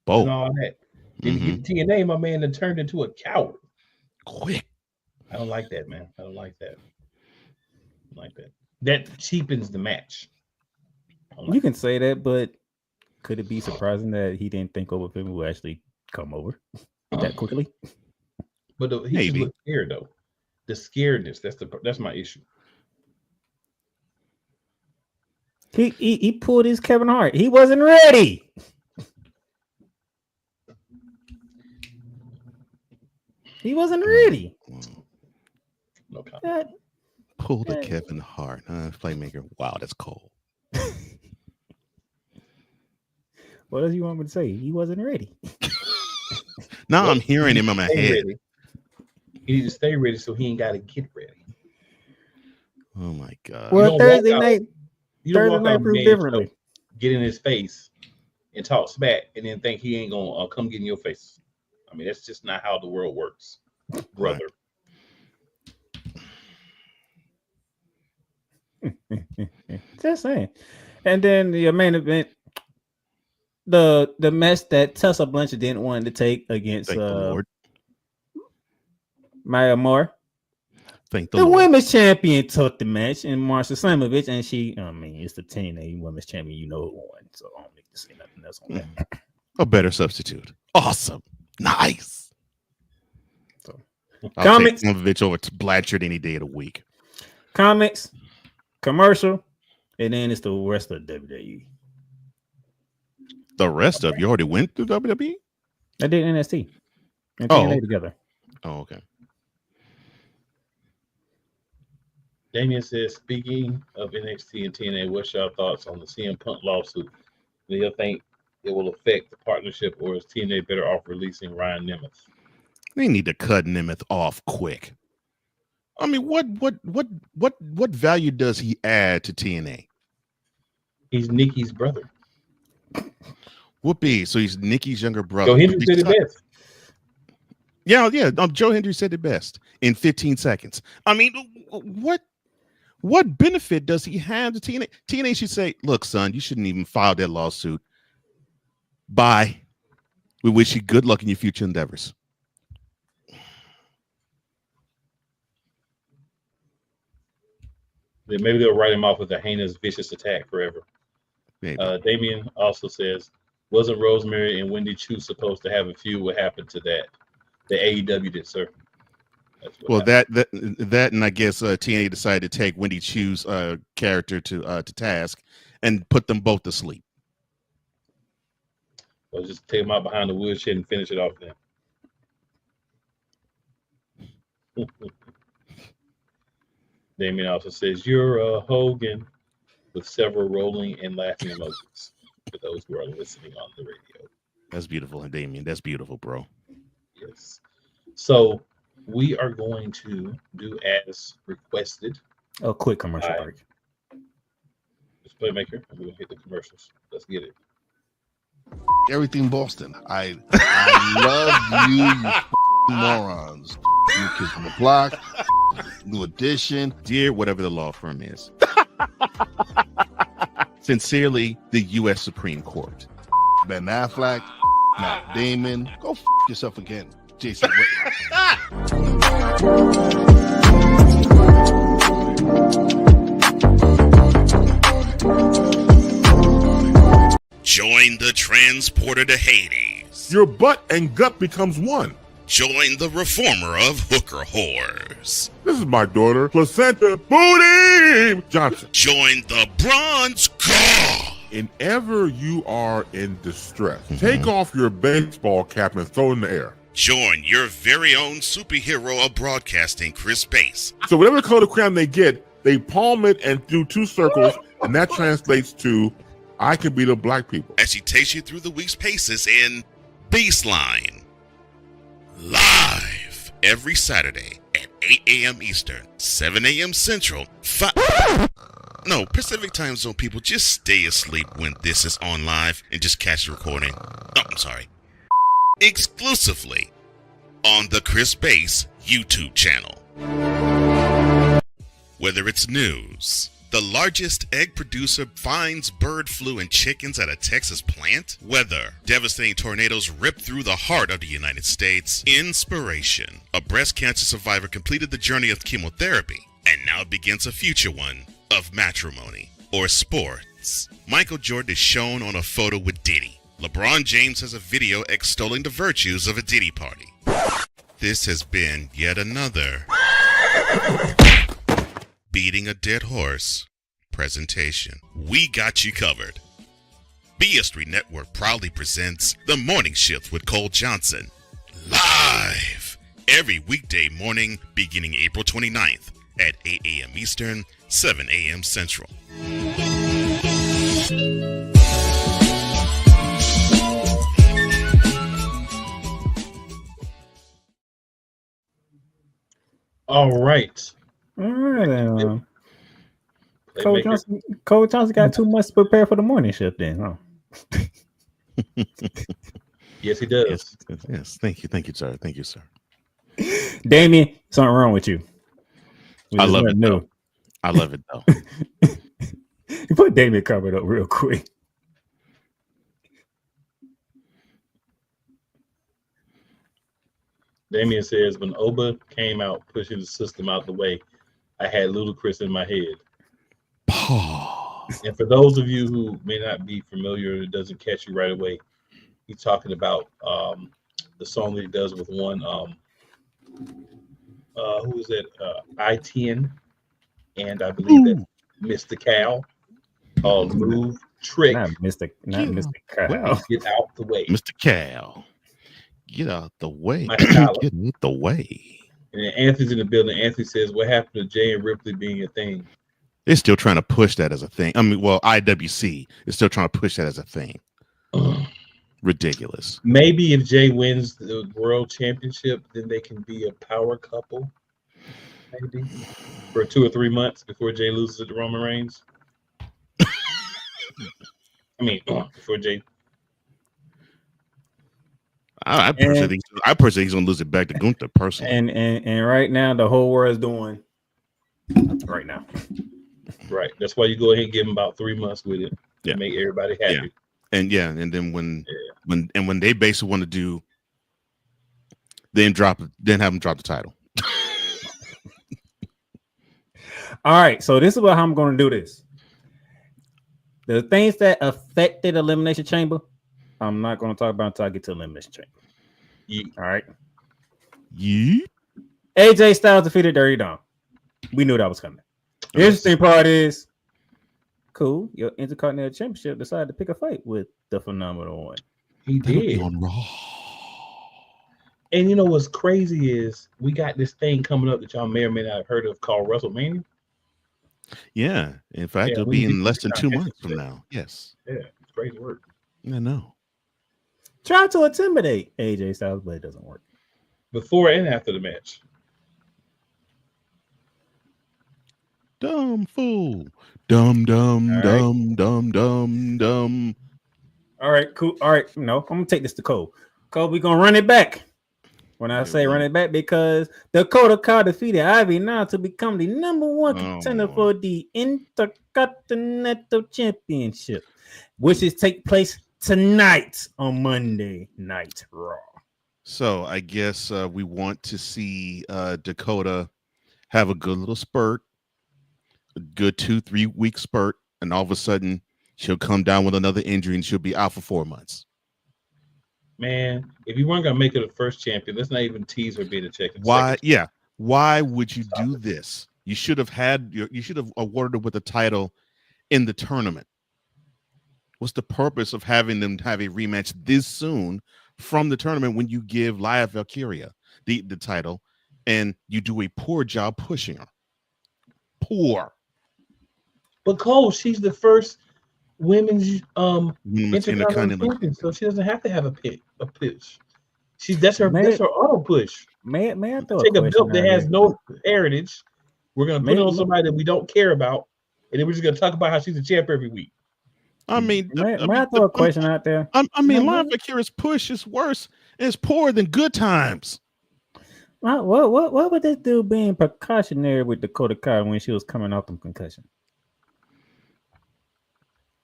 And all that. Then you get TNA, my man, and turned into a coward. Quick. I don't like that, man. I don't like that. That cheapens the match. You can say that, but could it be surprising that he didn't think over people would actually come over that quickly? But he just looked scared though. The scaredness. That's my issue. He pulled his Kevin Hart. He wasn't ready. He wasn't ready. No comment. Pull the Kevin Hart, playmaker. Wow, that's cold. What else you want me to say? He wasn't ready. Now I'm hearing him in my head. Ready. He needs to stay ready so he ain't got to get ready. Oh my God. Well, Thursday night proved differently. Get in his face and talk smack and then think he ain't going to come get in your face. I mean, that's just not how the world works, brother. Just saying. And then the main event, the match that Tessa Blanchard didn't want to take against Maya Moore. The women's champion took the match, and Marsha Slamovich, and it's the TNA women's champion. You know who won, so I don't need to say nothing else on that. A better substitute. Awesome. Nice. So, I'll take Slamovich over to Blanchard any day of the week. Comics, commercial, and then it's the rest of WWE. The rest of you already went through WWE? I did NXT and TNA together. Oh, okay. Damien says, speaking of NXT and TNA, what's your thoughts on the CM Punk lawsuit? Do you think it will affect the partnership, or is TNA better off releasing Ryan Nemeth? They need to cut Nemeth off quick. I mean, what value does he add to TNA? He's Nikki's brother. Whoopee. So he's Nikki's younger brother. Joe Hendry said it best. Yeah. Joe Hendry said it best in 15 seconds. I mean, what benefit does he have to TNA? TNA should say, look, son, you shouldn't even file that lawsuit. Bye. We wish you good luck in your future endeavors. Maybe they'll write him off with a heinous, vicious attack forever. Damien also says, wasn't Rosemary and Wendy Chu supposed to have a feud? What happened to that? The AEW did, sir. Well, that and I guess TNA decided to take Wendy Chu's character to task and put them both to sleep. Well, just take them out behind the woodshed and finish it off then. Damien also says, you're a Hogan, with several rolling and laughing emojis for those who are listening on the radio. That's beautiful, Damien. That's beautiful, bro. Yes. So we are going to do as requested. A quick commercial break. This Playmaker, and we're going to hit the commercials. Let's get it. Everything Boston. I love you morons. New Kids on the Block, New Edition. Dear whatever the law firm is. Sincerely, the U.S. Supreme Court. Ben Affleck, Matt Damon. Go yourself again, Jason Whitlock. Join the transporter to Hades. Your butt and gut becomes one. Join the reformer of hooker whores. This is my daughter, Placenta Booty Johnson. Join the bronze god. Whenever you are in distress, take off your baseball cap and throw it in the air. Join your very own superhero of broadcasting, Chris Bass. So whatever color crayon they get, they palm it and do two circles, and that translates to, I can be the black people. As she takes you through the week's paces in Baseline. Live every Saturday at 8 a.m. Eastern, 7 a.m. Central, Pacific time zone people, just stay asleep when this is on live and just catch the recording. Oh, I'm sorry. exclusively on the Chris Base YouTube channel. Whether it's news, the largest egg producer finds bird flu in chickens at a Texas plant, weather, devastating tornadoes rip through the heart of the United States, inspiration, a breast cancer survivor completed the journey of chemotherapy, and now begins a future one of matrimony or sports. Michael Jordan is shown on a photo with Diddy. LeBron James has a video extolling the virtues of a Diddy party. This has been yet another beating a dead horse presentation. We got you covered. BS3 Network proudly presents The Morning Shift with Cole Johnson, live every weekday morning beginning April 29th at 8 a.m. Eastern, 7 a.m. Central. All right. All right. Cole Johnson got 2 months to prepare for the morning shift then, huh? Yes, he does. Yes. Thank you, sir. Thank you, sir. Damien, something wrong with you. I love it though. I love it though. You put Damien covered up real quick. Damien says, when Oba came out pushing the system out the way, I had Ludacris in my head. And for those of you who may not be familiar, it doesn't catch you right away, he's talking about the song that he does with one, who is it? I-10, and I believe that Mr. Cal, called Move Trick. Not Mr. Cal. Get out the way. Mr. Cal. Get out the way. Get out the way. And then Anthony's in the building. Anthony says, what happened to Jay and Ripley being a thing? They're still trying to push that as a thing. I mean, well, IWC is still trying to push that as a thing. Ridiculous. Maybe if Jay wins the world championship, then they can be a power couple. Maybe for 2 or 3 months before Jay loses it to Roman Reigns. I mean, before Jay. I personally think he's gonna lose it back to Gunther personally. And right now the whole world is doing right now. Right. That's why you go ahead and give him about 3 months with it to make everybody happy. Yeah. And then when they basically want to do, then have him drop the title. All right. So this is how I'm going to do this. The things that affected Elimination Chamber, I'm not going to talk about until I get to Elimination Chamber. All right. AJ Styles defeated Dirty Dom. We knew that was coming. The interesting part is, cool, your Intercontinental Championship decided to pick a fight with the Phenomenal One. He did. On Raw. And you know what's crazy is we got this thing coming up that y'all may or may not have heard of called WrestleMania. Yeah. In fact, it'll be in less than 2 months from now. Yes. Yeah, it's crazy work. I know. Try to intimidate AJ Styles, but it doesn't work. Before and after the match. Dumb fool. Dumb. All right, cool. All right, no, I'm gonna take this to Cole. Cole, we're gonna run it back. When I say run it back, because Dakota Kai defeated Ivy now to become the #1 contender for the Intercontinental Championship, which is take place tonight on Monday Night Raw. So I guess we want to see Dakota have a good little spurt, a good 2-3 week spurt, and all of a sudden she'll come down with another injury and she'll be out for 4 months. Man, if you weren't gonna make her the first champion, let's not even tease her being a champion. Why? Yeah. Why would you do this? You should have awarded her with a title in the tournament. What's the purpose of having them have a rematch this soon from the tournament when you give Laya Valkyria the title and you do a poor job pushing her? Poor. But Cole, she's the first women's Intercontinental champion, so she doesn't have to have a pitch. That's her auto push. May I throw take a belt that has no heritage? We're gonna put it on somebody that we don't care about, and then we're just gonna talk about how she's a champ every week. I mean, may I throw a question out there? I mean, Laya Valkyria's push is worse. It's poorer than Good Times. What would this dude being precautionary with Dakota Kai when she was coming off from concussion?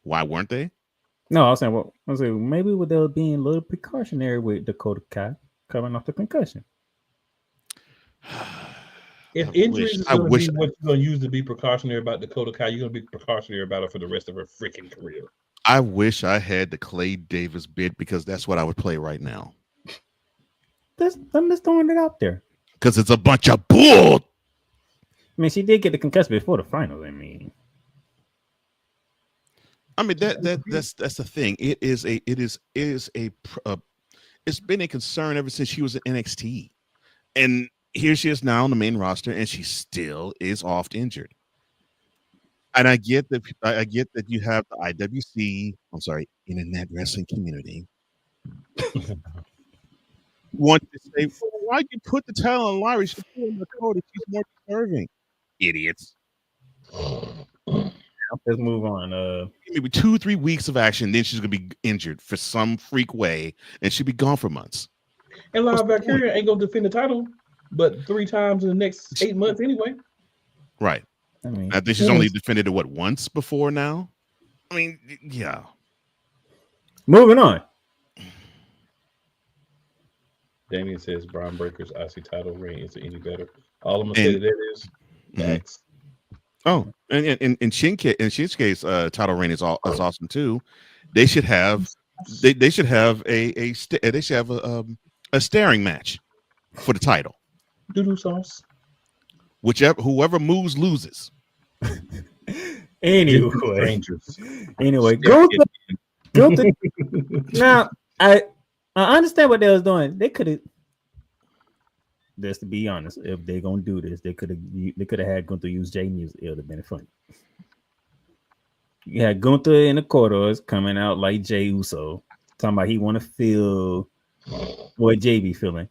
Why weren't they? No, I was saying, maybe they were being a little precautionary with Dakota Kai coming off the concussion. If injuries is going to be what you're going to use to be precautionary about Dakota Kai, you're going to be precautionary about it for the rest of her freaking career. I wish I had the Clay Davis bid because that's what I would play right now. I'm just throwing it out there. Because it's a bunch of bull. I mean, she did get the concussion before the finals. I mean, that's the thing. It's been a concern ever since she was at NXT, and here she is now on the main roster, and she still is oft injured. And I get that you have the IWC, Internet Wrestling Community. Want to say, well, why'd you put the title on Lyra? She's put the code. She's more deserving. Idiots. Let's move on. Maybe 2-3 weeks of action, then she's gonna be injured for some freak way, and she'll be gone for months. And Lyra Valkyria ain't gonna defend the title, but 3 times in the next 8 months anyway. Right. I think she's only defended it once before now. I mean, yeah. Moving on. Damien says Braun Breaker's IC title reign isn't any better. All I'm gonna say to that is facts. Oh, and in Shin's case, title reign is awesome too. They should have a staring match for the title. Doodoo sauce. Whoever moves loses. Anyway, go to now. I understand what they was doing. They could have, just to be honest, if they're gonna do this, they could have had Gunther use Jay music. It would have been funny. You had Gunther in the corridors coming out like Jay Uso, talking about he want to feel what Jay be feeling.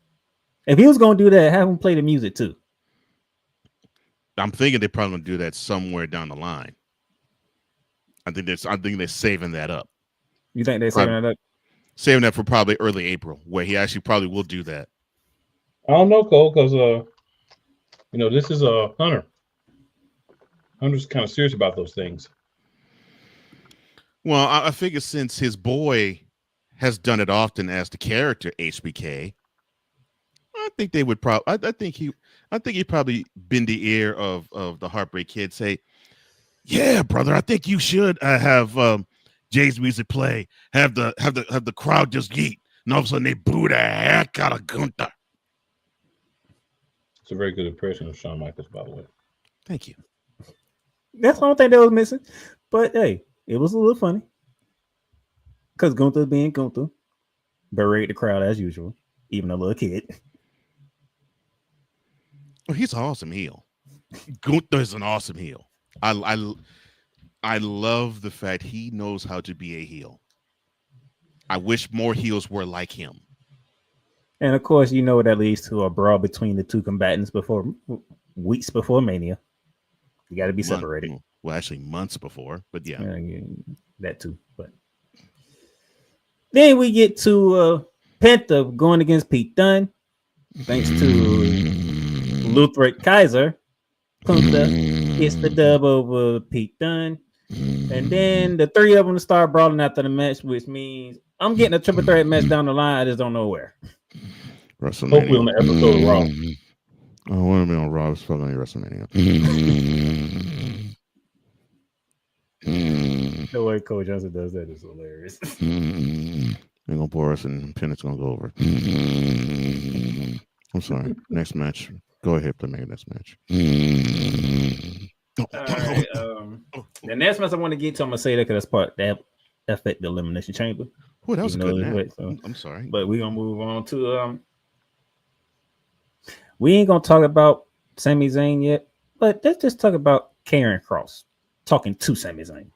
If he was gonna do that, have him play the music too. I'm thinking they're probably gonna do that somewhere down the line. I think they're saving that up. You think they're saving that up? Saving that for probably early April, where he actually probably will do that. I don't know, Cole, because this is a Hunter. Hunter's kind of serious about those things. Well, I figure since his boy has done it often as the character HBK, I think they would probably. I think he probably bend the ear of the Heartbreak Kid. Say, yeah, brother, I think you should have Jay's music play. Have the crowd just yeet, and all of a sudden they boo the heck out of Gunther. It's a very good impression of Shawn Michaels, by the way. Thank you. That's the only thing that was missing. But hey, it was a little funny. Because Gunther being Gunther, berate the crowd as usual, even a little kid. Well, he's an awesome heel. Gunther is an awesome heel. I love the fact he knows how to be a heel. I wish more heels were like him. And of course, that leads to a brawl between the two combatants weeks before Mania. You got to be separated. Well, actually, months before, but yeah, that too. But then we get to Penta going against Pete Dunne, thanks to Ludwig Kaiser. Penta gets the dub over Pete Dunne, and then the three of them start brawling after the match, which means I'm getting a triple threat match down the line. I just don't know where. WrestleMania. Hopefully on the episode of Raw. I want to be on Raw. It's fucking WrestleMania. The way Cole Johnson does that is hilarious. They're gonna pour us and Pennett's gonna go over. I'm sorry. Next match. Go ahead, play me next match. All right. The next match I want to get to, I'm gonna say that because that's part that affect the Elimination Chamber. Oh, that was a good match. So, I'm sorry, but we're gonna move on to we ain't gonna talk about Sami Zayn yet, but let's just talk about Karrion Kross talking to Sami Zayn.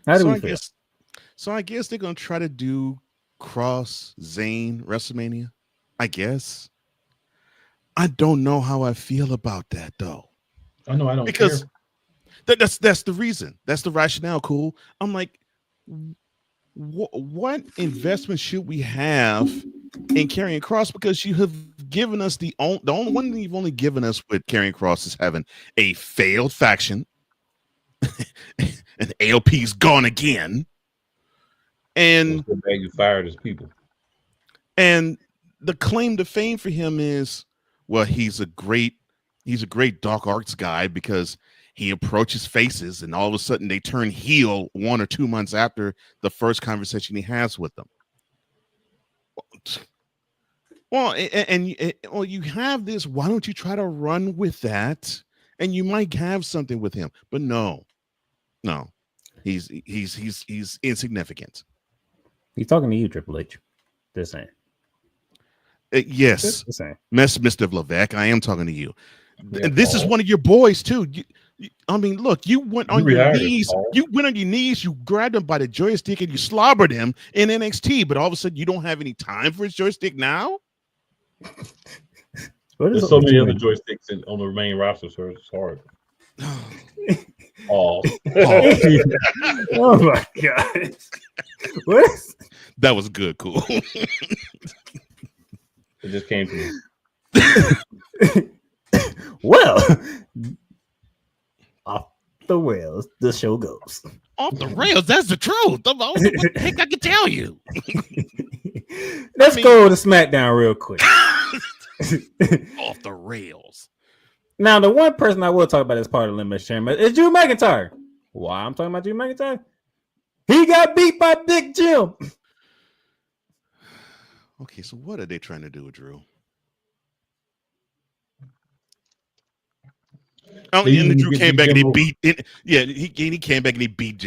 How do we feel? I guess they're gonna try to do Kross Zayn WrestleMania. I guess. I don't know how I feel about that though. I know I don't care. That's the reason. That's the rationale. Cool. I'm like, what investment should we have in Karrion Kross? Because you have given us the only one thing you've only given us with Karrion Kross is having a failed faction, and AOP's gone again, and so bad you fired his people. And the claim to fame for him is, well, he's a great dark arts guy because he approaches faces and all of a sudden they turn heel 1 or 2 months after the first conversation he has with them. Well, and you have this. Why don't you try to run with that? And you might have something with him, but no, he's insignificant. He's talking to you, Triple H. This ain't. Yes, Mr. Levesque, I am talking to you. Yeah, and this is one of your boys too. I mean, look, you went on your knees. You went on your knees. You grabbed him by the joystick and you slobbered him in NXT. But all of a sudden, you don't have any time for his joystick now. There's so many other joysticks on the main roster, so it's hard. Oh my god! What? That was good, cool. It just came to me. Well, off the rails, the show goes. Off the rails, that's the truth. What the heck I can tell you? Let's go to SmackDown real quick. Off the rails. Now, the one person I will talk about as part of the Elimination Chamber is Drew McIntyre. Why I'm talking about Drew McIntyre? He got beat by Big Jim. Okay, so what are they trying to do with Drew? Oh, and Drew came back and he beat it. Yeah, he came back and he beat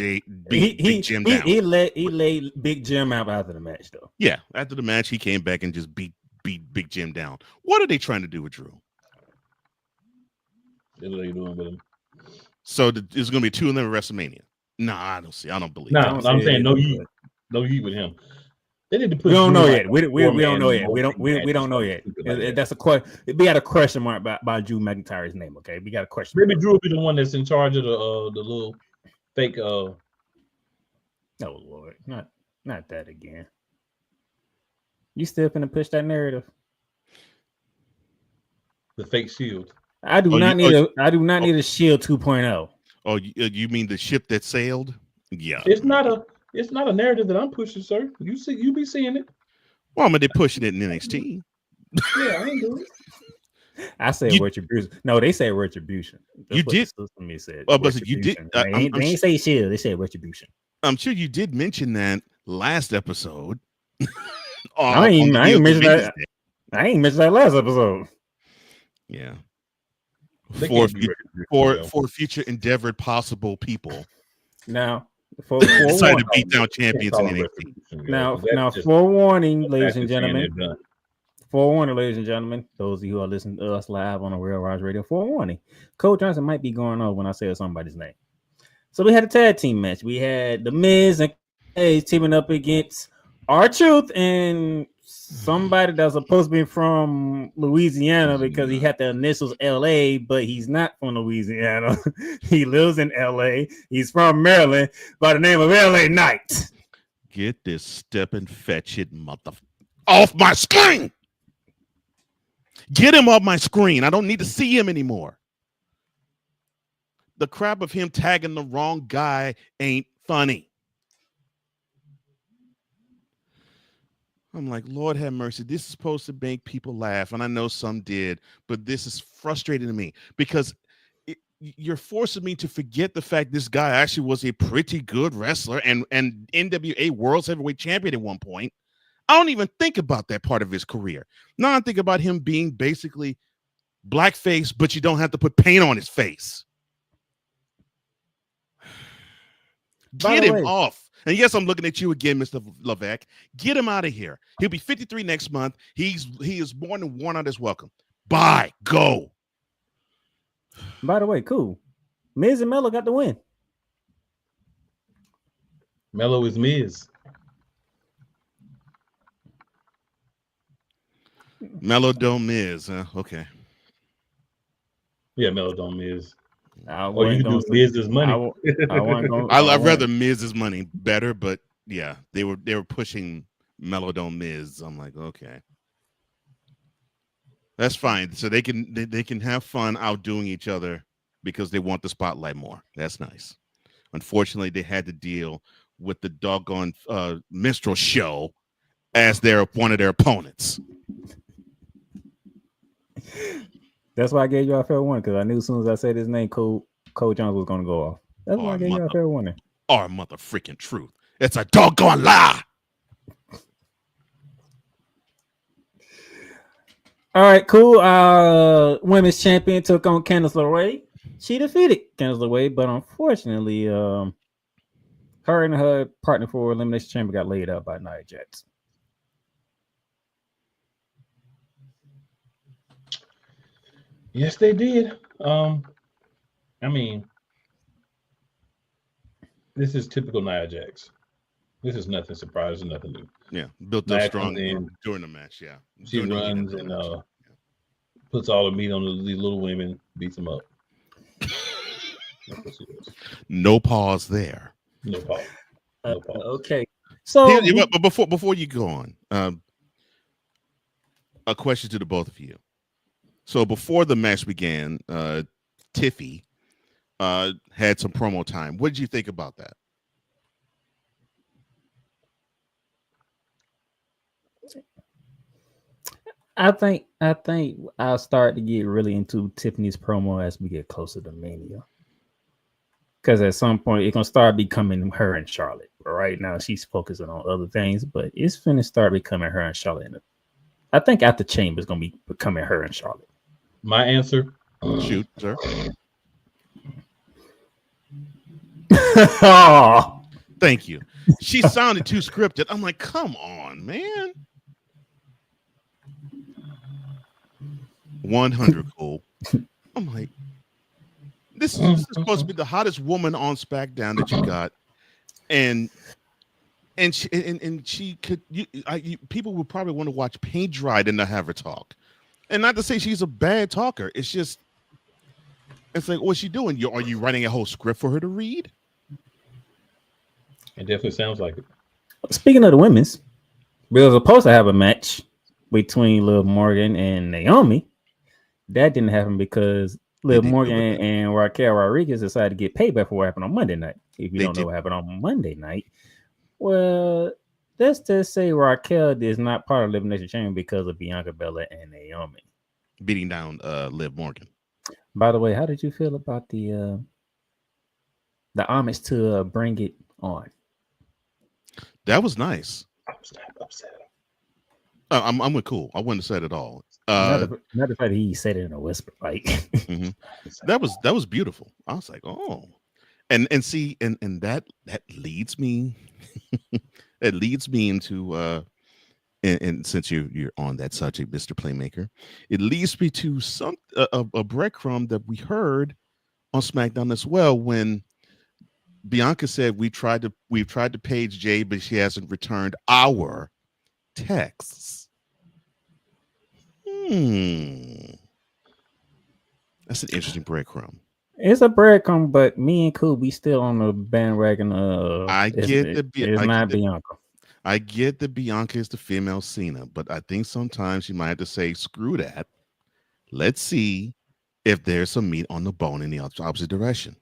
Big Jim down. He laid Big Jim out after the match, though. Yeah, after the match, he came back and just beat Big Jim down. What are they trying to do with Drew? What are they doing with him? So there's going to be 2 of them at WrestleMania. Nah, I don't believe. No, I'm saying no heat with him. They need to put. We don't know yet. We don't know yet. We don't know yet. That's a question. We got a question mark by Drew McIntyre's name. Okay, we got a question. Maybe Drew will be the one that's in charge of the little fake. Oh Lord, not that again. You still finna push that narrative? The fake shield. I do not need a Shield 2.0. Oh, you mean the ship that sailed? Yeah. It's not a narrative that I'm pushing, sir. You be seeing it. Well, I mean, they're pushing it in NXT. Yeah, I ain't doing it. I say retribution. No, they say retribution. That's you did. Me said. But you did. They ain't say Shield. They said retribution. I'm sure you did mention that last episode. I ain't mentioned that. I ain't mentioned that last episode. Yeah. For future endeavored possible people. Now, decided to beat down champions in NXT. Now, forewarning, ladies and gentlemen. Forewarning, ladies and gentlemen. Those of you who are listening to us live on the Real Rise Radio. Forewarning. Cole Johnson might be going off when I say somebody's name. So we had a tag team match. We had The Miz and Hayes teaming up against R-Truth and somebody that's supposed to be from Louisiana because he had the initials LA, but he's not from Louisiana. He lives in LA. He's from Maryland by the name of LA Knight. Get this stepping fetch it mother off my screen. Get him off my screen. I don't need to see him anymore. The crap of him tagging the wrong guy ain't funny. I'm like, Lord have mercy. This is supposed to make people laugh. And I know some did, but this is frustrating to me because you're forcing me to forget the fact this guy actually was a pretty good wrestler and NWA World's Heavyweight Champion at one point. I don't even think about that part of his career. Now I think about him being basically blackface, but you don't have to put paint on his face. Get him off. And yes, I'm looking at you again, Mr. Levesque. Get him out of here. He'll be 53 next month. He is more than worn out his welcome. Bye. Go. By the way, cool. Miz and Mello got the win. Mello is Miz. Mello don't Miz. Okay. Yeah, Mello don't Miz. Or you can do Miz's money. I'd rather Miz's money better, but Yeah, they were pushing Melodome Miz. I'm like, okay, that's fine. So they can have fun outdoing each other because they want the spotlight more. That's nice. Unfortunately, they had to deal with the doggone minstrel show as one of their opponents. That's why I gave you a fair warning, because I knew as soon as I said his name, Cole Jones was going to go off. That's why I gave you a fair warning. Our mother freaking truth. It's a doggone lie. All right, cool. Women's champion took on Candice LeRae. She defeated Candice LeRae, but unfortunately, her and her partner for Elimination Chamber got laid out by Nia Jax. Yes, they did. I mean, this is typical Nia Jax. This is nothing surprising, nothing new. Yeah, built up strong during the match. Yeah, she runs and puts all the meat on these little women, beats them up. No pause there. No pause. No pause. Okay. So, but before you go on, a question to the both of you. So before the match began, Tiffy had some promo time. What did you think about that? I think I'll start to get really into Tiffany's promo as we get closer to Mania. Because at some point it's gonna start becoming her and Charlotte. But right now she's focusing on other things, but it's finna start becoming her and Charlotte. I think after Chamber is gonna be becoming her and Charlotte. My answer. Shoot, sir. Oh, thank you. She sounded too scripted. I'm like, come on, man. 100 cool. I'm like, this is supposed to be the hottest woman on SmackDown that you got, and she could. People would probably want to watch paint dry than to have her talk. And not to say she's a bad talker. It's just, it's like, what's she doing? Are you writing a whole script for her to read? It definitely sounds like it. Speaking of the women's, we were supposed to have a match between Liv Morgan and Naomi. That didn't happen because Liv Morgan and Raquel Rodriguez decided to get paid back for what happened on Monday night. If you don't know what happened on Monday night, well, let's just say Raquel is not part of Elimination Chamber because of Bianca Belair and Naomi beating down Liv Morgan. By the way, how did you feel about the homage to Bring It On? That was nice. I was not upset. I'm with cool. I wouldn't have said it all. Not the fact he said it in a whisper, like that was beautiful. I was like, oh, and see, and that leads me, it leads me into and since you're on that subject, Mr. Playmaker, it leads me to a breadcrumb that we heard on SmackDown as well when Bianca said we've tried to page Jay, but she hasn't returned our texts. That's an interesting breadcrumb. It's a breadcrumb, but me and Cool, we still on the bandwagon. Bianca. I get that Bianca is the female Cena, but I think sometimes you might have to say, screw that. Let's see if there's some meat on the bone in the opposite direction.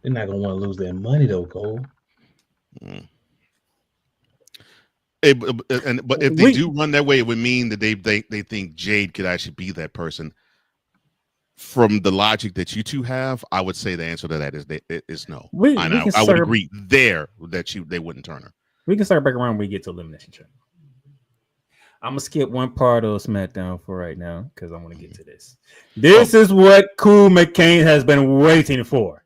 They're not gonna want to lose their money though, Cole. But if they do run that way, it would mean that they think Jade could actually be that person. From the logic that you two have, I would say the answer to that is no. I would agree there that they wouldn't turn her. We can start back around when we get to Elimination Chamber. I'm gonna skip one part of SmackDown for right now because I want to get to this. This is what Cool McCain has been waiting for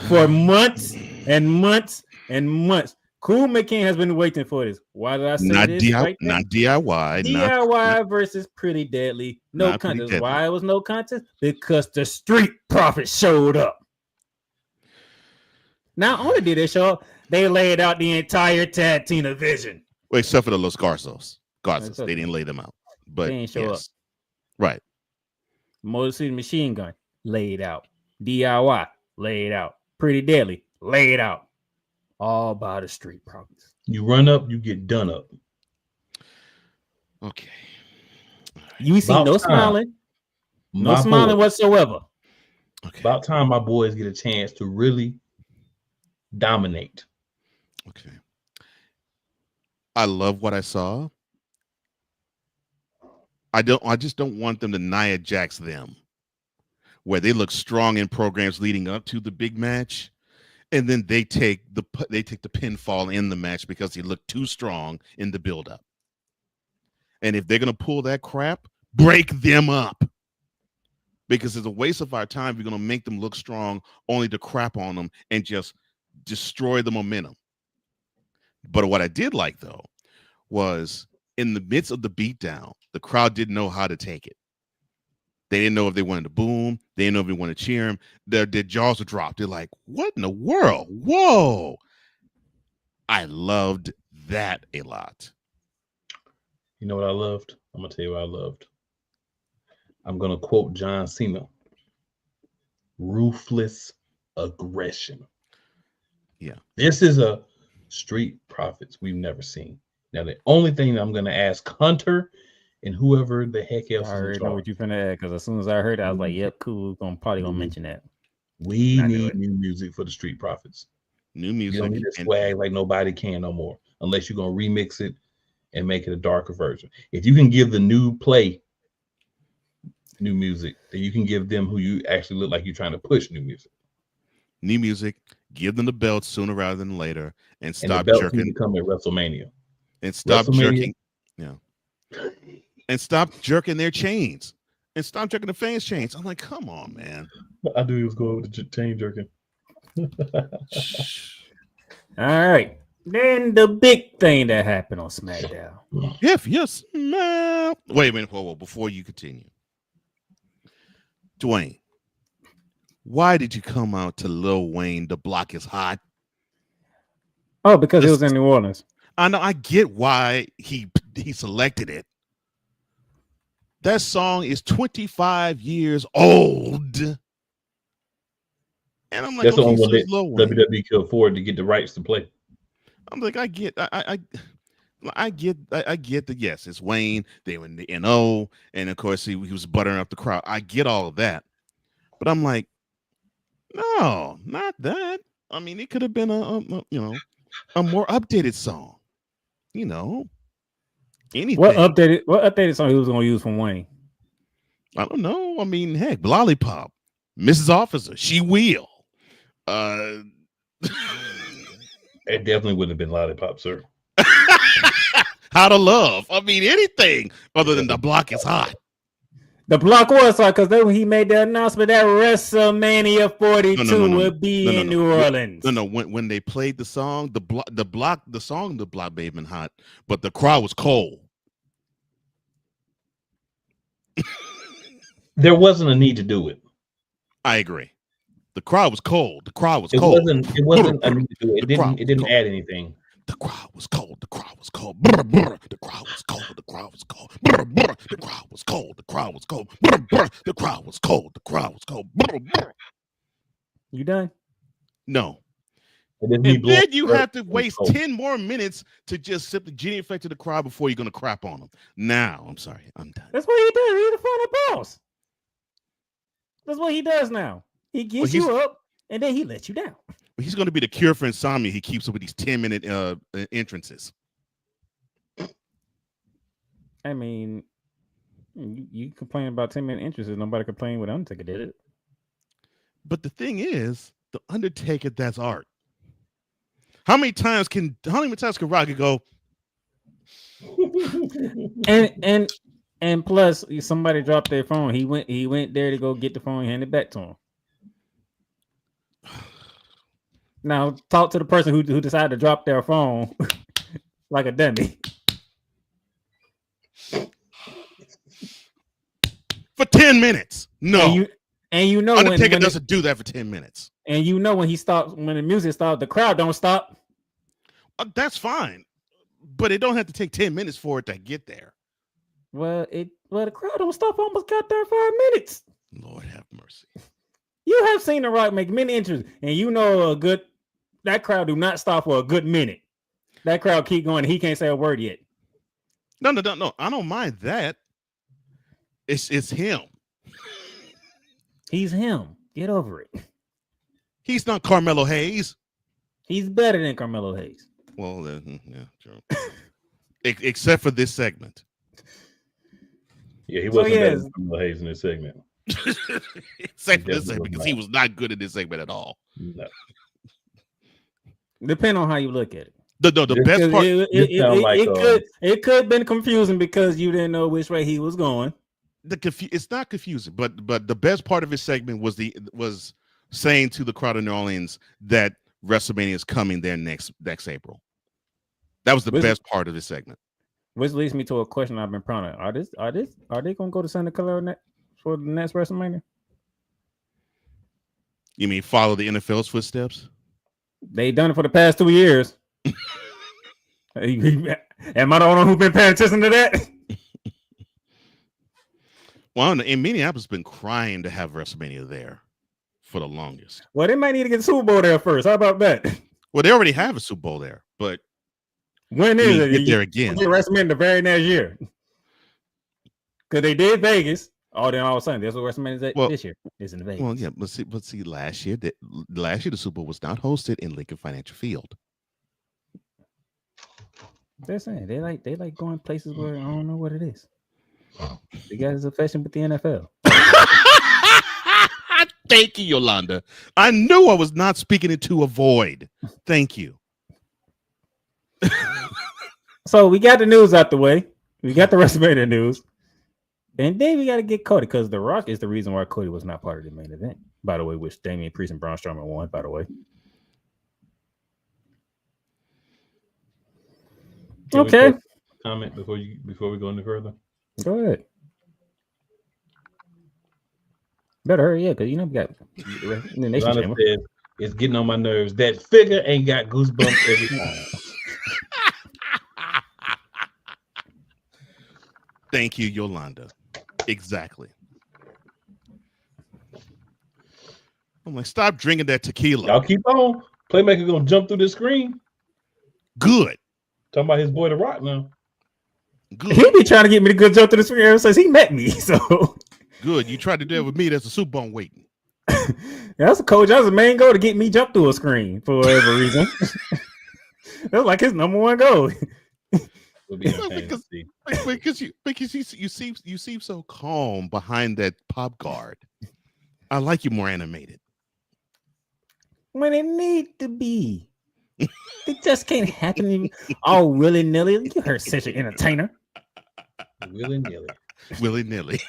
months and months and months. Cool McCain has been waiting for this. Why did I say not this? Not DIY. DIY versus Pretty Deadly. No contest. Why it was no contest? Because the Street Profits showed up. Not only did they show up, they laid out the entire tag team division. Well, except for the Los Garzos. They didn't lay them out. But they didn't show up. Right. Motor City Machine Gun laid out. DIY laid out. Pretty Deadly laid out. All by the Street Profits. You run up, you get done up. Okay. You see About no time. smiling. No My smiling boys, whatsoever. Okay. about time my boys get a chance to really dominate. Okay. I love what I saw. I just don't want them to Nia Jax them, where they look strong in programs leading up to the big match, and then they take the pinfall in the match because they look too strong in the build-up. And if they're gonna pull that crap, break them up. Because it's a waste of our time. We're gonna make them look strong only to crap on them and just destroy the momentum. But what I did like though was in the midst of the beatdown, the crowd didn't know how to take it. They didn't know if they wanted to boom. They didn't know if they wanted to cheer him. Their jaws were dropped. They're like, what in the world? Whoa. I loved that a lot. You know what I loved? I'm going to tell you what I loved. I'm going to quote John Cena. Ruthless aggression. Yeah. This is a Street Profits we've never seen. Now, the only thing I'm going to ask Hunter and whoever the heck else I is in already know charge. what you're finna add, because as soon as I heard it, I was like, yep, cool. Probably gonna mention that. We I knew need it. new music for the Street Profits. New You music. don't need to swag like nobody can no more, unless you're going to remix it and make it a darker version. If you can give the new play new music, then you can give them who you actually look like you're trying to push new music. New music, give them the belt sooner rather than later, and stop And the belts jerking. need to come at WrestleMania. And stop WrestleMania. jerking. Yeah. And stop jerking their chains. And stop jerking the fans' chains. I'm like, come on, man. I knew he was going with the chain jerking. All right. Then the big thing that happened on SmackDown. Yes, man. Wait a minute. Whoa. Before you continue. Dwayne, why did you come out to Lil Wayne? The block is hot. Oh, because it was in New Orleans. I know. I get why he selected it. That song is 25 years old. And I'm like, that's the okay, only so one it's Lil Wayne. WWE could afford to get the rights to play. I'm like, I get that. Yes, it's Wayne. They were in the NO, and of course he was buttering up the crowd. I get all of that, but I'm like, no, not that. I mean, it could have been a more updated song. Anything. What updated song he was gonna use from Wayne? I don't know. I mean, heck, Lollipop, Mrs. Officer, She Will. It definitely wouldn't have been Lollipop, sir. How to Love. I mean, anything other than The Block is Hot. The block was hot because when he made the announcement that WrestleMania 42 would be in New Orleans. No. When they played the song, the song may have been hot, but the crowd was cold. There wasn't a need to do it. I agree. The crowd was cold. It wasn't a need to do it. It didn't add anything. The crowd was cold. The crowd was cold. The crowd was cold. The crowd was cold. The crowd was cold. The crowd was cold. The crowd was cold. The crowd was cold. You done? No. And then you have to waste 10 more minutes to just simply genie effect to the crowd before you're going to crap on them. Now, I'm sorry. I'm done. That's what he does. He's the final boss. That's what he does now. He gets you up, and then he lets you down. He's going to be the cure for insomnia. He keeps up with these 10-minute entrances. I mean, you complain about 10-minute entrances. Nobody complained when Undertaker did it. But the thing is, the Undertaker, that's art. How many times can Rocky go? and plus, somebody dropped their phone. He went there to go get the phone and hand it back to him. Now talk to the person who decided to drop their phone like a dummy. For 10 minutes. No. And you know Undertaker doesn't do that for 10 minutes. And you know when the music stops, the crowd don't stop. That's fine. But it don't have to take 10 minutes for it to get there. Well, the crowd don't stop. Almost got there in 5 minutes. Lord have mercy. You have seen The Rock make many entries, and you know a good that crowd do not stop for a good minute. That crowd keep going. He can't say a word yet. No. I don't mind that. It's him. He's him. Get over it. He's not Carmelo Hayes. He's better than Carmelo Hayes. Well, yeah, true. Except for this segment. Yeah, he wasn't better than Carmelo Hayes in this segment. Except for this segment, because he was not good in this segment at all. No. Depending on how you look at it. The best part. It could have been confusing because you didn't know which way he was going. It's not confusing, but the best part of his segment was saying to the crowd of New Orleans that WrestleMania is coming there next April. That was the best part of his segment. Which leads me to a question I've been pondering: Are they going to go to Santa Clara for the next WrestleMania? You mean follow the NFL's footsteps? They done it for the past 2 years. Am I the only one who's been paying attention to that? Well, in Minneapolis, been crying to have WrestleMania there for the longest. Well, they might need to get the Super Bowl there first. How about that? Well, they already have a Super Bowl there, but when is it? Get there again. WrestleMania the very next year. Because they did Vegas. Oh, then all of a sudden, that's what WrestleMania is this year. It's in Vegas. Well, yeah, but see, last year the Super Bowl was not hosted in Lincoln Financial Field. They're saying they like going places where I don't know what it is. You guys' affection with the NFL. Thank you, Yolanda. I knew I was not speaking it to avoid. Thank you. So we got the news out the way. We got the WrestleMania news. And then we got to get Cody because The Rock is the reason why Cody was not part of the main event. By the way, which Damian Priest and Braun Strowman won, by the way. Okay. Comment before we go any further. Go ahead. Better hurry up because you know we got Elimination Chamber. It's getting on my nerves. That figure ain't got goosebumps every time. Thank you, Yolanda. Exactly. I'm like, stop drinking that tequila. Y'all keep on. Playmaker gonna jump through the screen. Good. Talking about his boy The Rock now. Good. He be trying to get me to go jump through the screen ever since he met me. So good. You tried to do it with me. That's a Super Bowl waiting. That's a coach. That was the main goal to get me jump through a screen for whatever reason. That's like his number one goal. Because you seem so calm behind that pop guard. I like you more animated. When it need to be. It just can't happen all willy-nilly. You heard such an entertainer. Willy-nilly. Willy-nilly.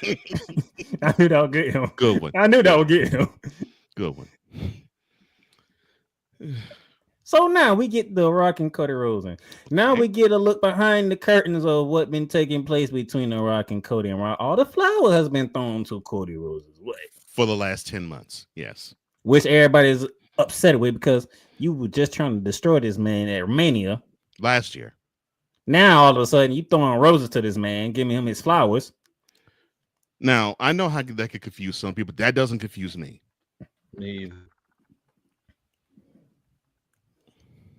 I knew that would get him. Good one. I knew that would get him. Good one. So now we get The Rock and Cody Rhodes. Now we get a look behind the curtains of what been taking place between The Rock and Cody and Rock. All the flour has been thrown to Cody Rhodes' way. For the last 10 months, yes. Which everybody is upset with because you were just trying to destroy this man at Mania. Last year. Now, all of a sudden, you throwing roses to this man, giving him his flowers. Now, I know how that could confuse some people. That doesn't confuse me. Me.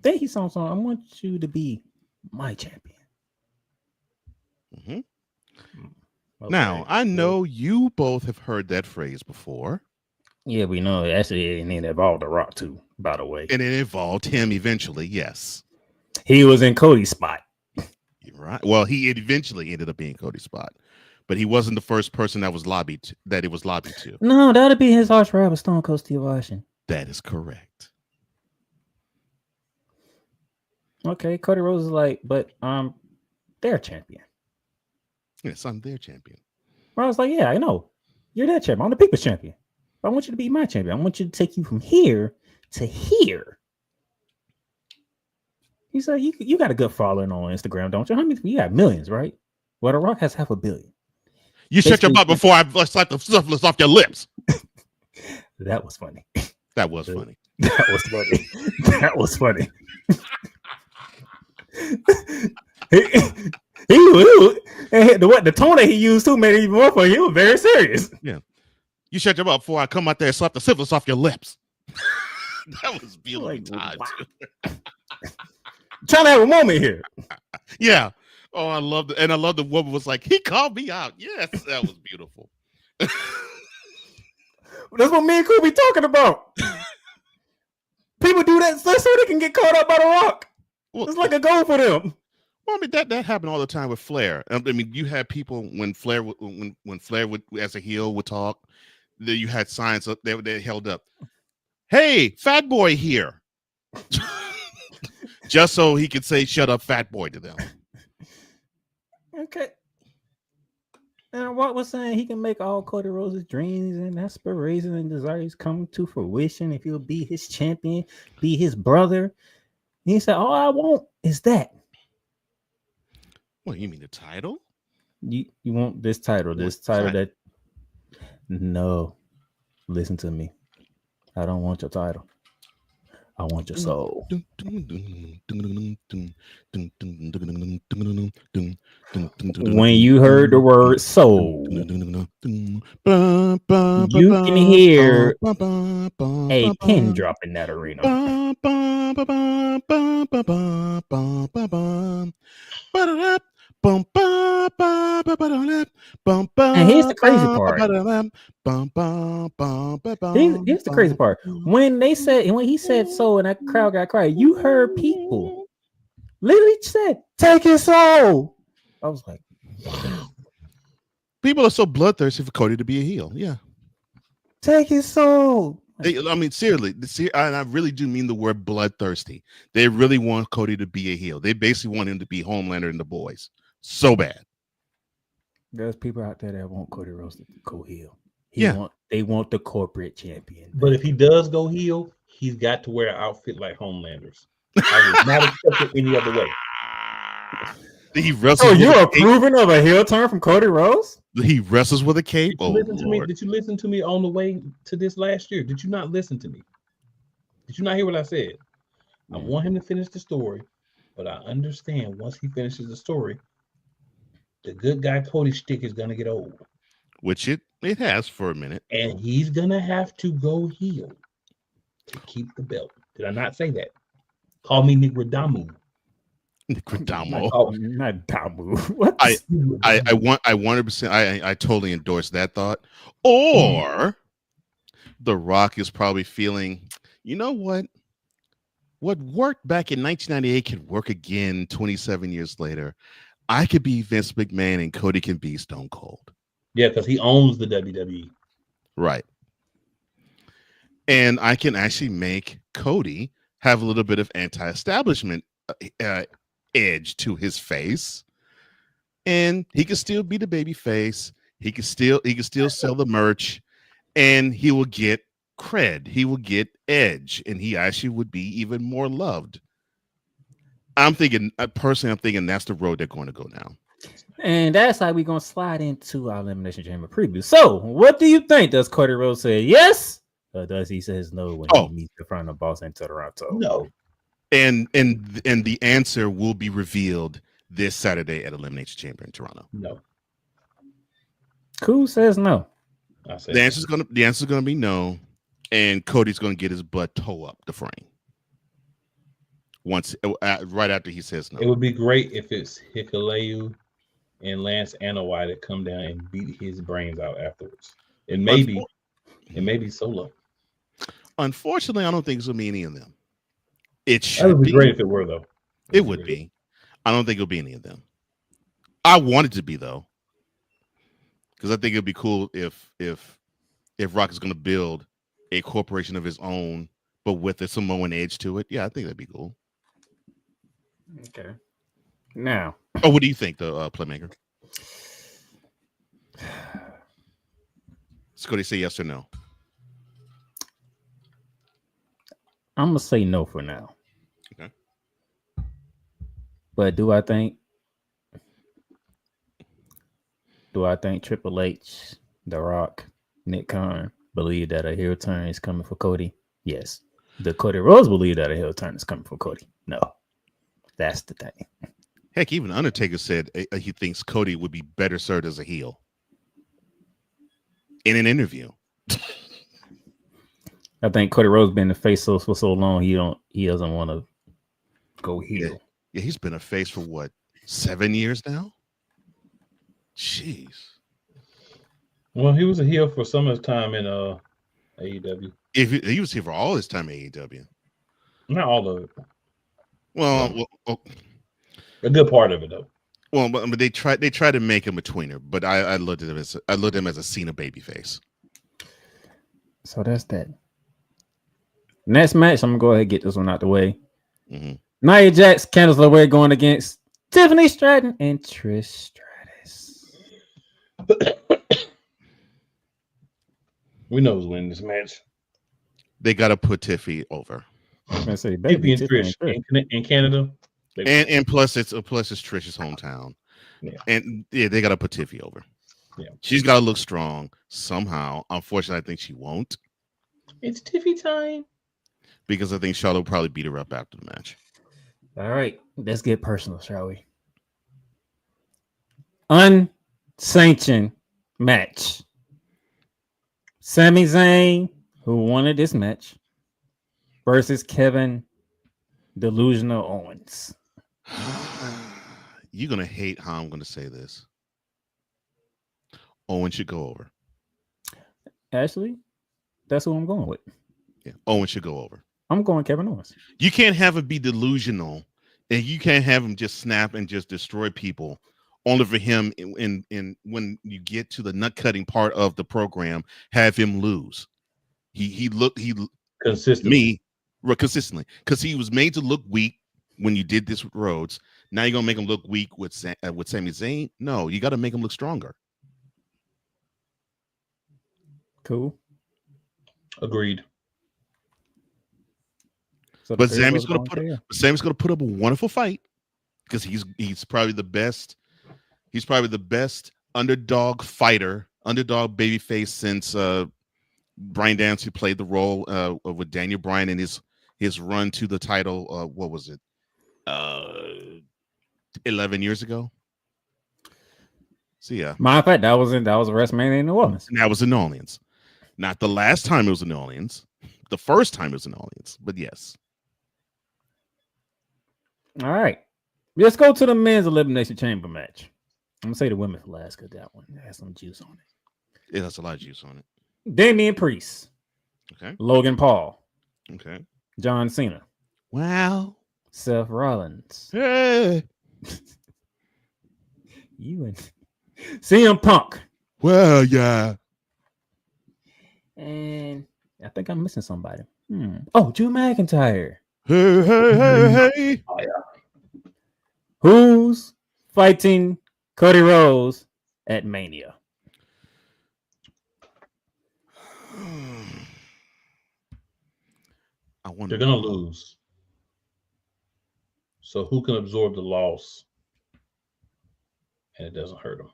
Then he saw something. I want you to be my champion. Mm-hmm. Okay. Now, I know you both have heard that phrase before. Yeah, we know. Actually, and it involved The Rock, too, by the way. And it involved him eventually, yes. He was in Cody's spot. Right. Well, he eventually ended up being Cody's spot. But he wasn't the first person that was lobbied to. No, that'd be his arch rival, Stone Cold Steve Austin. That is correct. Okay, Cody Rhodes is like, but their champion. Yes, I'm their champion. I was like, yeah, I know. You're their champion. I'm the people's champion. But I want you to be my champion. I want you to take you from here to here. He said, you got a good following on Instagram, don't you? How many? You got millions, right? Well, The Rock has 500 million. You shut your mouth before I slap the syphilis off your lips. That was funny. That was funny. That was funny. That was funny. The tone that he used too made it even more funny. He was very serious. Yeah. You shut your mouth before I come out there and slap the syphilis off your lips. That was beautiful Like, time. wow. Too. Trying to have a moment here. Yeah. Oh, I love it. And I love the woman was like, he called me out. Yes, that was beautiful. That's what me and Cool be talking about. People do that so they can get caught up by The Rock. Well, It's like a goal for them. Well, I mean that happened all the time with Flair. I mean, you had people when Flair would as a heel would talk, that you had signs up there they held up. Hey, fat boy here. Just so he could say shut up fat boy to them. Okay. And Rock was saying he can make all Cody Rhodes' dreams and aspirations and desires come to fruition if he'll be his champion, be his brother. And he said, all I want is that. What, you mean the title? You want this title, that. No. Listen to me. I don't want your title. I want your soul. When you heard the word soul, you can hear a pin drop in that arena. And here's the crazy part. Here's the crazy part. When he said so and that crowd got quiet, you heard people literally said, take his soul. I was like, wow. People are so bloodthirsty for Cody to be a heel. Yeah. Take his soul. I mean, seriously, and I really do mean the word bloodthirsty. They really want Cody to be a heel. They basically want him to be Homelander and the boys. So bad. There's people out there that want Cody Rhodes to go heel. They want the corporate champion. But if he does go heel, he's got to wear an outfit like Homelander's. I would not accept it any other way. He wrestles. Oh, you're approving of a heel turn from Cody Rhodes? He wrestles with a cape. Did you listen to me on the way to this last year? Did you not listen to me? Did you not hear what I said? I want him to finish the story, but I understand once he finishes the story, the good guy Cody shtick is gonna get old. Which it has for a minute. And he's gonna have to go heel to keep the belt. Did I not say that? Call me Nigradamu. Not Damu. What? I 100%. I totally endorse that thought. Or The Rock is probably feeling, you know what? What worked back in 1998 could work again 27 years later. I could be Vince McMahon and Cody can be Stone Cold. Yeah, because he owns the WWE. Right. And I can actually make Cody have a little bit of anti-establishment edge to his face. And he can still be the baby face. He can still sell the merch. And he will get cred. He will get edge. And he actually would be even more loved. I'm thinking that's the road they're going to go now. And that's how we're going to slide into our Elimination Chamber preview. So, what do you think? Does Cody Rhodes say yes? Or does he says no when he meets the final boss in Toronto? No. And the answer will be revealed this Saturday at Elimination Chamber in Toronto. No. Cool says no. The answer's gonna be no, and Cody's gonna get his butt toe up the frame. Right after he says no. It would be great if it's Hikuleu and Lance Anoa'i that come down and beat his brains out afterwards. It may be Solo. Unfortunately, I don't think it's gonna be any of them. It should that would be great if it were, though. It would be. I don't think it'll be any of them. I want it to be, though, because I think it'd be cool if Rock is gonna build a corporation of his own, but with a Samoan edge to it. Yeah, I think that'd be cool. Okay. Now. Oh, what do you think, the playmaker? Scotty, say yes or no. I'm gonna say no for now. Okay. But do I think Triple H, The Rock, Nick Khan believe that a heel turn is coming for Cody? Yes. The Cody Rhodes believe that a heel turn is coming for Cody? No. That's the thing. Heck, even Undertaker said he thinks Cody would be better served as a heel in an interview. I think Cody Rhodes been the face for so long. He doesn't want to go heel. Yeah, he's been a face for what, 7 years now? Jeez. Well, he was a heel for some of his time in AEW. If he was here for all his time at AEW. Not all of it. Well, a good part of it though. Well, but they tried to make him a tweener, but I looked at him as a Cena babyface. So that's that. Next match, I'm gonna go ahead and get this one out the way. Mm-hmm. Nia Jax, Candice LeRae going against Tiffany Stratton and Trish Stratus. We know who's winning this match. They got to put Tiffy over. I say, Tiffy and Trish in Canada, and plus it's Trish's hometown. Yeah. And yeah, they got to put Tiffy over. Yeah, she's got to look strong somehow. Unfortunately, I think she won't. It's Tiffy time because I think Charlotte will probably beat her up after the match. All right, let's get personal, shall we? Unsanctioned match. Sami Zayn, who wanted this match, versus Kevin Delusional Owens. You're going to hate how I'm going to say this. Owen should go over. Actually, that's who I'm going with. Yeah, Owen should go over. I'm going Kevin Owens. You can't have him be delusional, and you can't have him just snap and just destroy people, only for him in when you get to the nut cutting part of the program, have him lose. He consistently because he was made to look weak when you did this with Rhodes. Now you're gonna make him look weak with Sami Zayn. No, you got to make him look stronger. Cool. Agreed. So but Sami's going to put up a wonderful fight because he's probably the best. He's probably the best underdog fighter, underdog babyface since Bryan Dempsey played the role with Daniel Bryan in his run to the title. What was it? 11 years ago. So yeah. Matter of fact, that was WrestleMania in New Orleans. And that was in New Orleans. Not the last time it was in New Orleans. The first time it was in New Orleans. But yes. All right. Let's go to the men's Elimination Chamber match. I'm gonna say the women for last because that one has some juice on it. It has a lot of juice on it. Damian Priest. Okay. Logan Paul. Okay. John Cena. Wow. Seth Rollins. Hey. You and CM Punk. Well, yeah. And I think I'm missing somebody. Oh, Drew McIntyre. Hey. Oh, yeah. Who's fighting Cody Rhodes at Mania? They're gonna lose. So who can absorb the loss and it doesn't hurt them?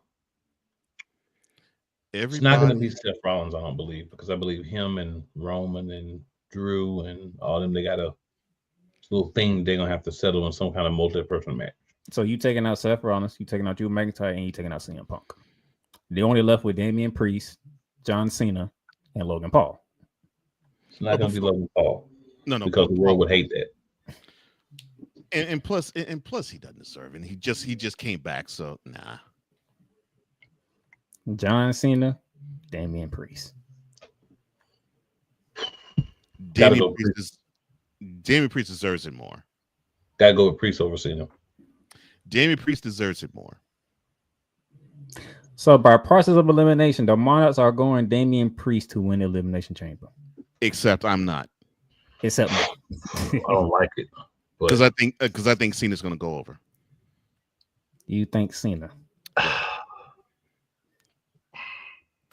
It's not going to be Seth Rollins, I don't believe, because I believe him and Roman and Drew and all them, they got a little thing they're going to have to settle in some kind of multi-person match. So you taking out Seth Rollins, you taking out Drew McIntyre, and you taking out CM Punk. They only left with Damian Priest, John Cena, and Logan Paul. It's not going to be Logan Paul. No, because the world would hate that. And plus he doesn't deserve it. He just came back, so nah. John Cena, Damian Priest. Damian Priest deserves it more. Gotta go with Priest over Cena. Damian Priest deserves it more. So by process of elimination, the Monarchs are going Damian Priest to win the Elimination Chamber. Except I'm not. Except I don't like it. Because I think Cena's gonna go over. You think Cena?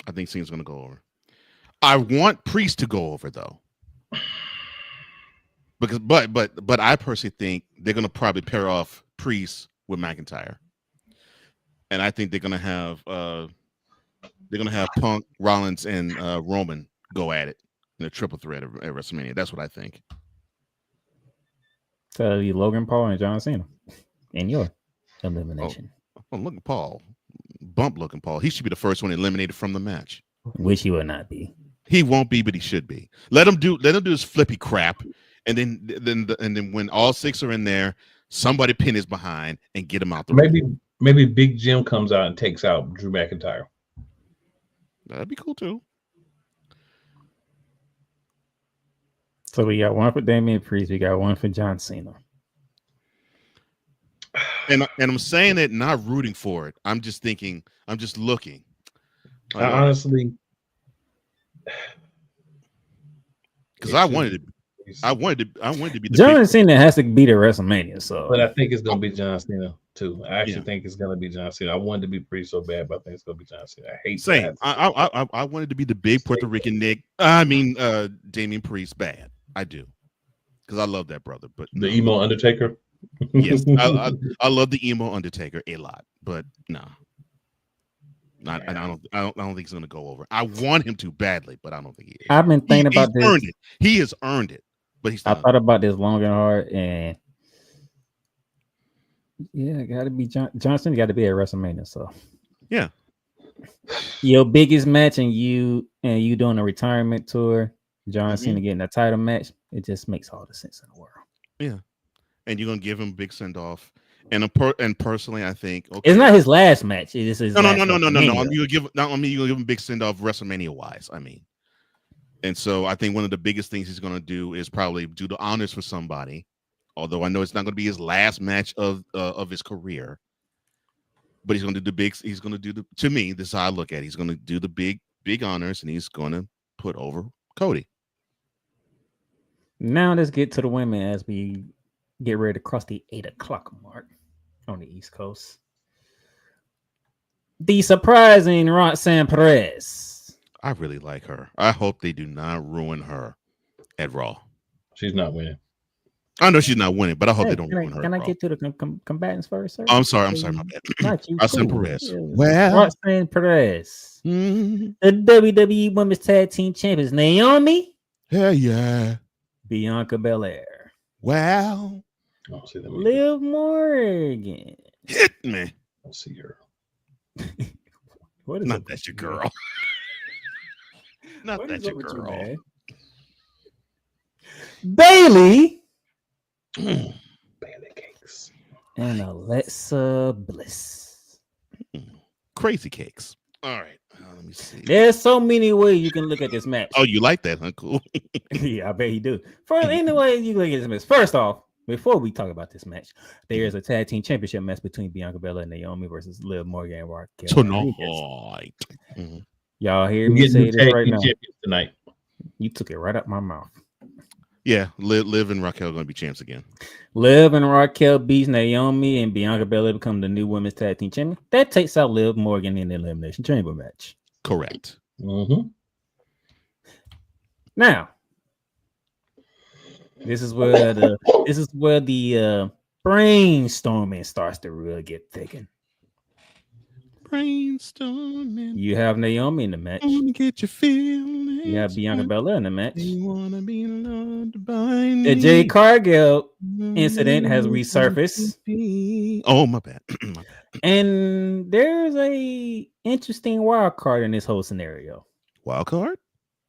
I think Cena's gonna go over. I want Priest to go over though. Because but I personally think they're gonna probably pair off Priest with McIntyre. And I think they're gonna have Punk, Rollins, and Roman go at it in a triple threat at WrestleMania. That's what I think. So you Logan Paul and John Cena in your elimination. Oh, look at Paul. Bump looking Paul. He should be the first one eliminated from the match. Which he will not be. He won't be, but he should be. Let him do his flippy crap, and then when all 6 are in there, somebody pin his behind and get him out the ring. Maybe Big Jim comes out and takes out Drew McIntyre. That'd be cool too. So we got one for Damian Priest. We got one for John Cena. And I'm saying it, not rooting for it. I'm just thinking. I'm just looking. Honestly, because I wanted to be the John Cena has to beat at WrestleMania. So, but I think it's gonna be John Cena too. I actually think it's gonna be John Cena. I wanted to be Priest so bad, but I think it's gonna be John Cena. I hate same. I wanted to be the big Puerto Rican Nick. I mean, Damian Priest bad. I do, because I love that brother. But the emo Undertaker. Yes, I love the emo Undertaker a lot, but no. I don't think he's gonna go over. I want him to badly, but I don't think he is. I've been thinking about this. Earned it. He has earned it, but he's. I thought about this long and hard, and yeah, got to be Johnson. Got to be at WrestleMania. So yeah, your biggest match, and you doing a retirement tour. John Cena getting a title match. It just makes all the sense in the world. Yeah, and you're gonna give him a big send off. And personally, I think it's not his last match. It is his no. I'm gonna give him a big send off WrestleMania wise. I mean, and so I think one of the biggest things he's gonna do is probably do the honors for somebody. Although I know it's not gonna be his last match of his career, but he's gonna do the big. He's gonna do the. To me, this is how I look at it. He's gonna do the big honors, and he's gonna put over Cody. Now let's get to the women as we get ready to cross the 8 o'clock mark on the East Coast. The surprising Roxanne Perez. I really like her. I hope they do not ruin her at Raw. She's not winning. I know she's not winning, but I hope they don't ruin her. Can I get to the combatants first, sir? Oh, I'm sorry, my bad. Not you. Roxanne Perez. Well, Roxanne Perez. The WWE Women's Tag Team Champions, Naomi. Hell yeah. Bianca Belair. Wow. Liv Morgan. Hit me. I'll see her. What is not that's your girl. Not that's your girl. Bailey. Bailey Cakes. And Alexa Bliss. Crazy Cakes. All right. Let me see. There's so many ways you can look at this match. Oh, you like that, huh? Cool. Yeah, I bet you do. Anyway, you can look at this match. First off, before we talk about this match, there is a tag team championship match between Bianca Belair and Naomi versus Liv Morgan and Raquel. Tonight. Y'all hear me say this right now? Tonight. You took it right up my mouth. Yeah, Liv and Raquel are going to be champs again. Liv and Raquel beats Naomi, and Bianca Belair become the new women's tag team champion. That takes out Liv Morgan in the Elimination Chamber match. Correct. Mm-hmm. Now, this is where the brainstorming starts to really get thick. Brainstorming. You have Naomi in the match. Get your feelings. You have Bianca Belair in the match. You wanna be loved by me. The Jade Cargill incident has resurfaced. Oh, my bad. My bad. And there's a interesting wild card in this whole scenario. Wild card?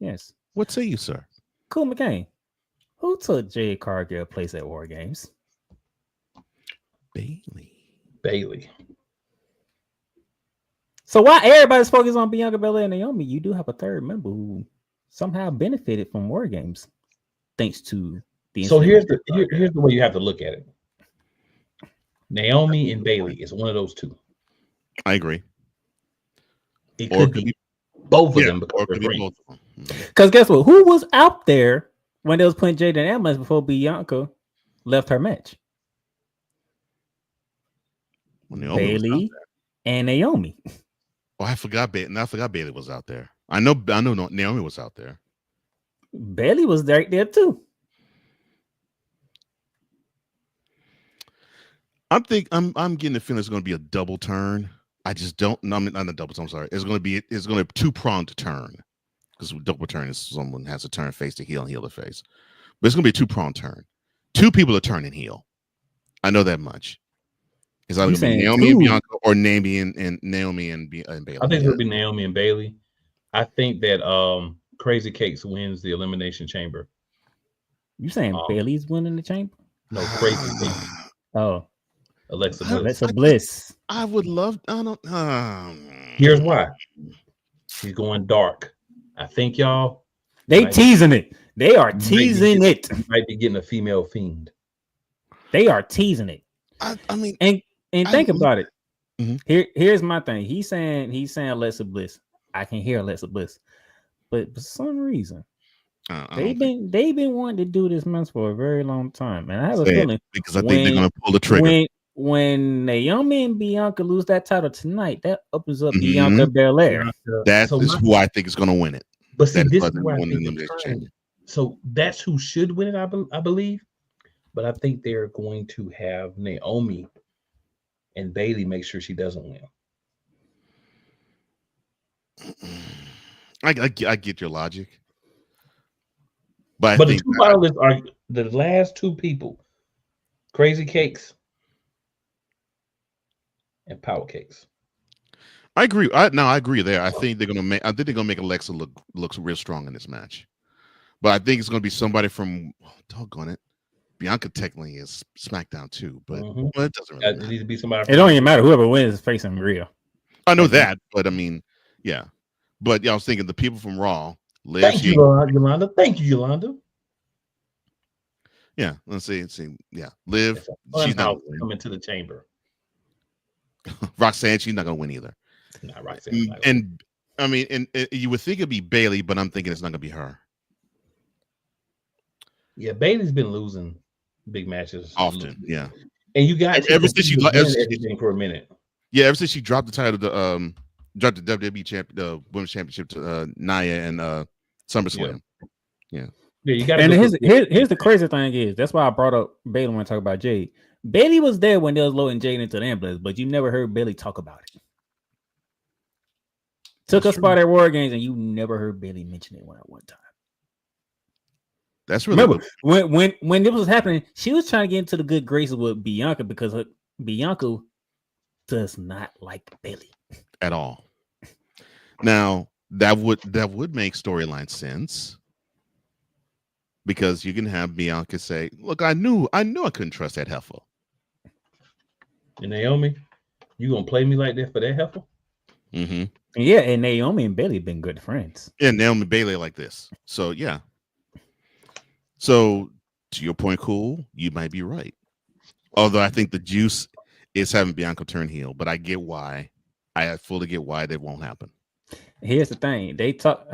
Yes. What say you, sir? Cool McCain. Who took Jade Cargill place at War Games? Bailey. So while everybody's focused on Bianca Belair and Naomi, you do have a third member who somehow benefited from War Games, thanks to the. So here's the way you have to look at it. Naomi and Bailey is one of those two. I agree. It could be both of them. Because guess what? Who was out there when they was putting Jade in ambulance before Bianca left her match? Bailey and Naomi. Oh, I forgot Bailey was out there. I know Naomi was out there. Bailey was right there too. I'm getting the feeling it's going to be a double turn. I just don't. No, not a double turn. I'm sorry. It's going to be a two-pronged turn, because double turn is someone has to turn face to heel and heel to face. But it's going to be a two-pronged turn. Two people are turning heel. I know that much. It's either going to be Naomi and Bianca or Naomi and Bailey. I think it'll be Naomi and Bailey. I think that Crazy Cakes wins the Elimination Chamber. You saying Bailey's winning the chamber? No, Crazy Cakes. Oh, Alexa Bliss. I would love. I don't. Here's why. She's going dark. I think y'all. They teasing it. They are teasing it. Might be getting a female fiend. They are teasing it. I mean, and think about it. Mm-hmm. Here's my thing. He's saying Alexa Bliss. I can hear Alexa Bliss, but for some reason, they've been wanting to do this match for a very long time, and I have a feeling because I think they're going to pull the trigger. When Naomi and Bianca lose that title tonight, that opens up Bianca Belair. That is who I think is going to win it. But see, this is where I think so that's who should win it, I believe. But I think they're going to have Naomi and Bailey make sure she doesn't win. I get your logic, but the two finalists are the last two people: Crazy Cakes and Power Cakes. I agree. I agree there. I think they're gonna make Alexa looks real strong in this match, but I think it's gonna be somebody from doggone it. Bianca technically is SmackDown too, but well, it doesn't really matter. It needs to be somebody. It don't even matter. Whoever wins is facing Rhea. I know that, but I mean, yeah. But I was thinking the people from Raw. Liv, Thank you, Yolanda. Thank you, Yolanda. Yeah, let's see. Yeah, Liv. She's not coming to the chamber. Roxanne, she's not gonna win either. Not Roxanne. And I mean, and you would think it'd be Bailey, but I'm thinking it's not gonna be her. Yeah, Bailey's been losing big matches often. Yeah, and you got ever since she everything for a minute. Yeah, ever since she dropped the title to dropped the WWE the Women's Championship to Nia and SummerSlam. Yeah, you got. And here's the crazy thing is that's why I brought up Bailey when I talk about Jade. Bailey was there when they was loading Jade into the ambulance, but you never heard Bailey talk about it. Took a spot at War Games, and you never heard Bailey mention it at one time. That's really when it was happening, she was trying to get into the good graces with Bianca because Bianca does not like Bailey at all. Now that would make storyline sense because you can have Bianca say, "Look, I knew I couldn't trust that heifer." And Naomi, you gonna play me like that for that heifer? Mm-hmm. Yeah, and Naomi and Bailey have been good friends. Yeah, Naomi and Bailey like this. So yeah. So to your point, cool, you might be right. Although I think the juice is having Bianca turn heel, but I get why. I fully get why that won't happen. Here's the thing: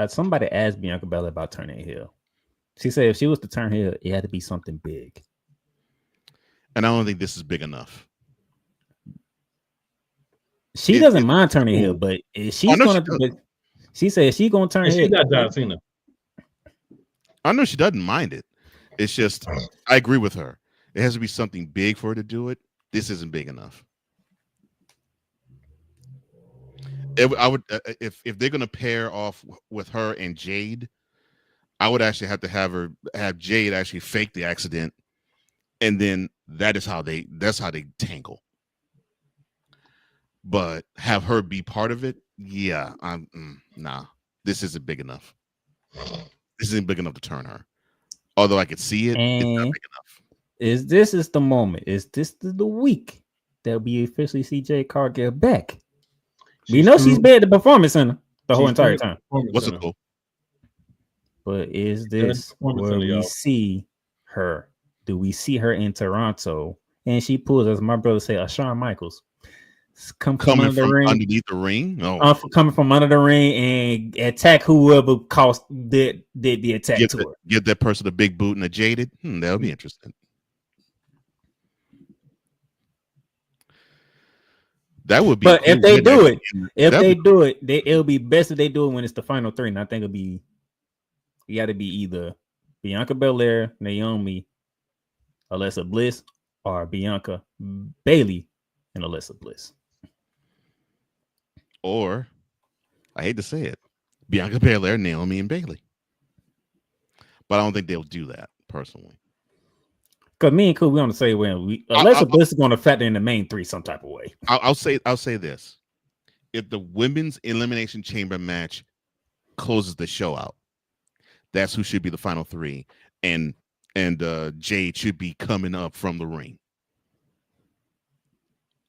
somebody asked Bianca Belair about turning heel. She said if she was to turn heel, it had to be something big. And I don't think this is big enough. She doesn't mind turning heel, but if she's going to. She said she's going to turn heel. She got John Cena. I know she doesn't mind it. It's just I agree with her. It has to be something big for her to do it. This isn't big enough. I would if they're going to pair off with her and Jade, I would actually have to have Jade actually fake the accident, and then that's how they tangle. But have her be part of it, yeah. Nah. This isn't big enough. This isn't big enough to turn her. Although I could see it, it's not big enough. This is the moment? Is this the week that we officially see Jade Cargill back? We know she's been at the Performance Center the whole entire time. What's it called? But is this where we see her? Do we see her in Toronto? And she pulls, as my brother said, a Shawn Michaels. Coming from underneath the ring? No. Coming from under the ring and attack whoever did the attack to her. Give that person a big boot and a jaded. That'll be interesting. That would be. But cool. If they do it, it'll be best if they do it when it's the final three. And I think it'll be. You got to be either Bianca Belair, Naomi, Alexa Bliss, or Bianca, Bailey, and Alexa Bliss. Or, I hate to say it, Bianca Belair, Naomi, and Bailey. But I don't think they'll do that personally. Because me and Cool, we on the same way. Alexa Bliss is going to factor in the main three some type of way. I'll say this: if the women's Elimination Chamber match closes the show out, that's who should be the final three, and Jade should be coming up from the ring.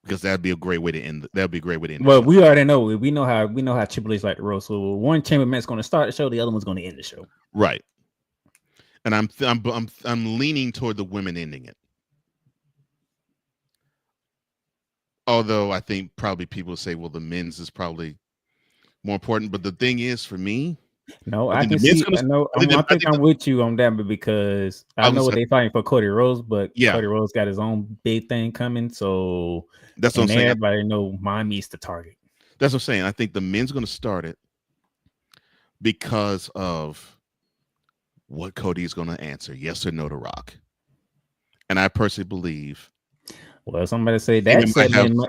Because that'd be a great way to end. That'd be a great way to end. Well, we already know. We know how Triple H like to roll. So one chamber match is going to start the show. The other one's going to end the show. Right. And I'm leaning toward the women ending it. Although I think probably people say, well, the men's is probably more important. But the thing is, for me, no, I can see. I think I'm with you on that, but because I know what they're fighting for Cody Rhodes, but Cody Rhodes got his own big thing coming. So that's what I'm saying. Everybody know Miami's the target. That's what I'm saying. I think the men's going to start it because of what Cody is going to answer, yes or no to Rock. And I personally believe. Well, somebody say that segment.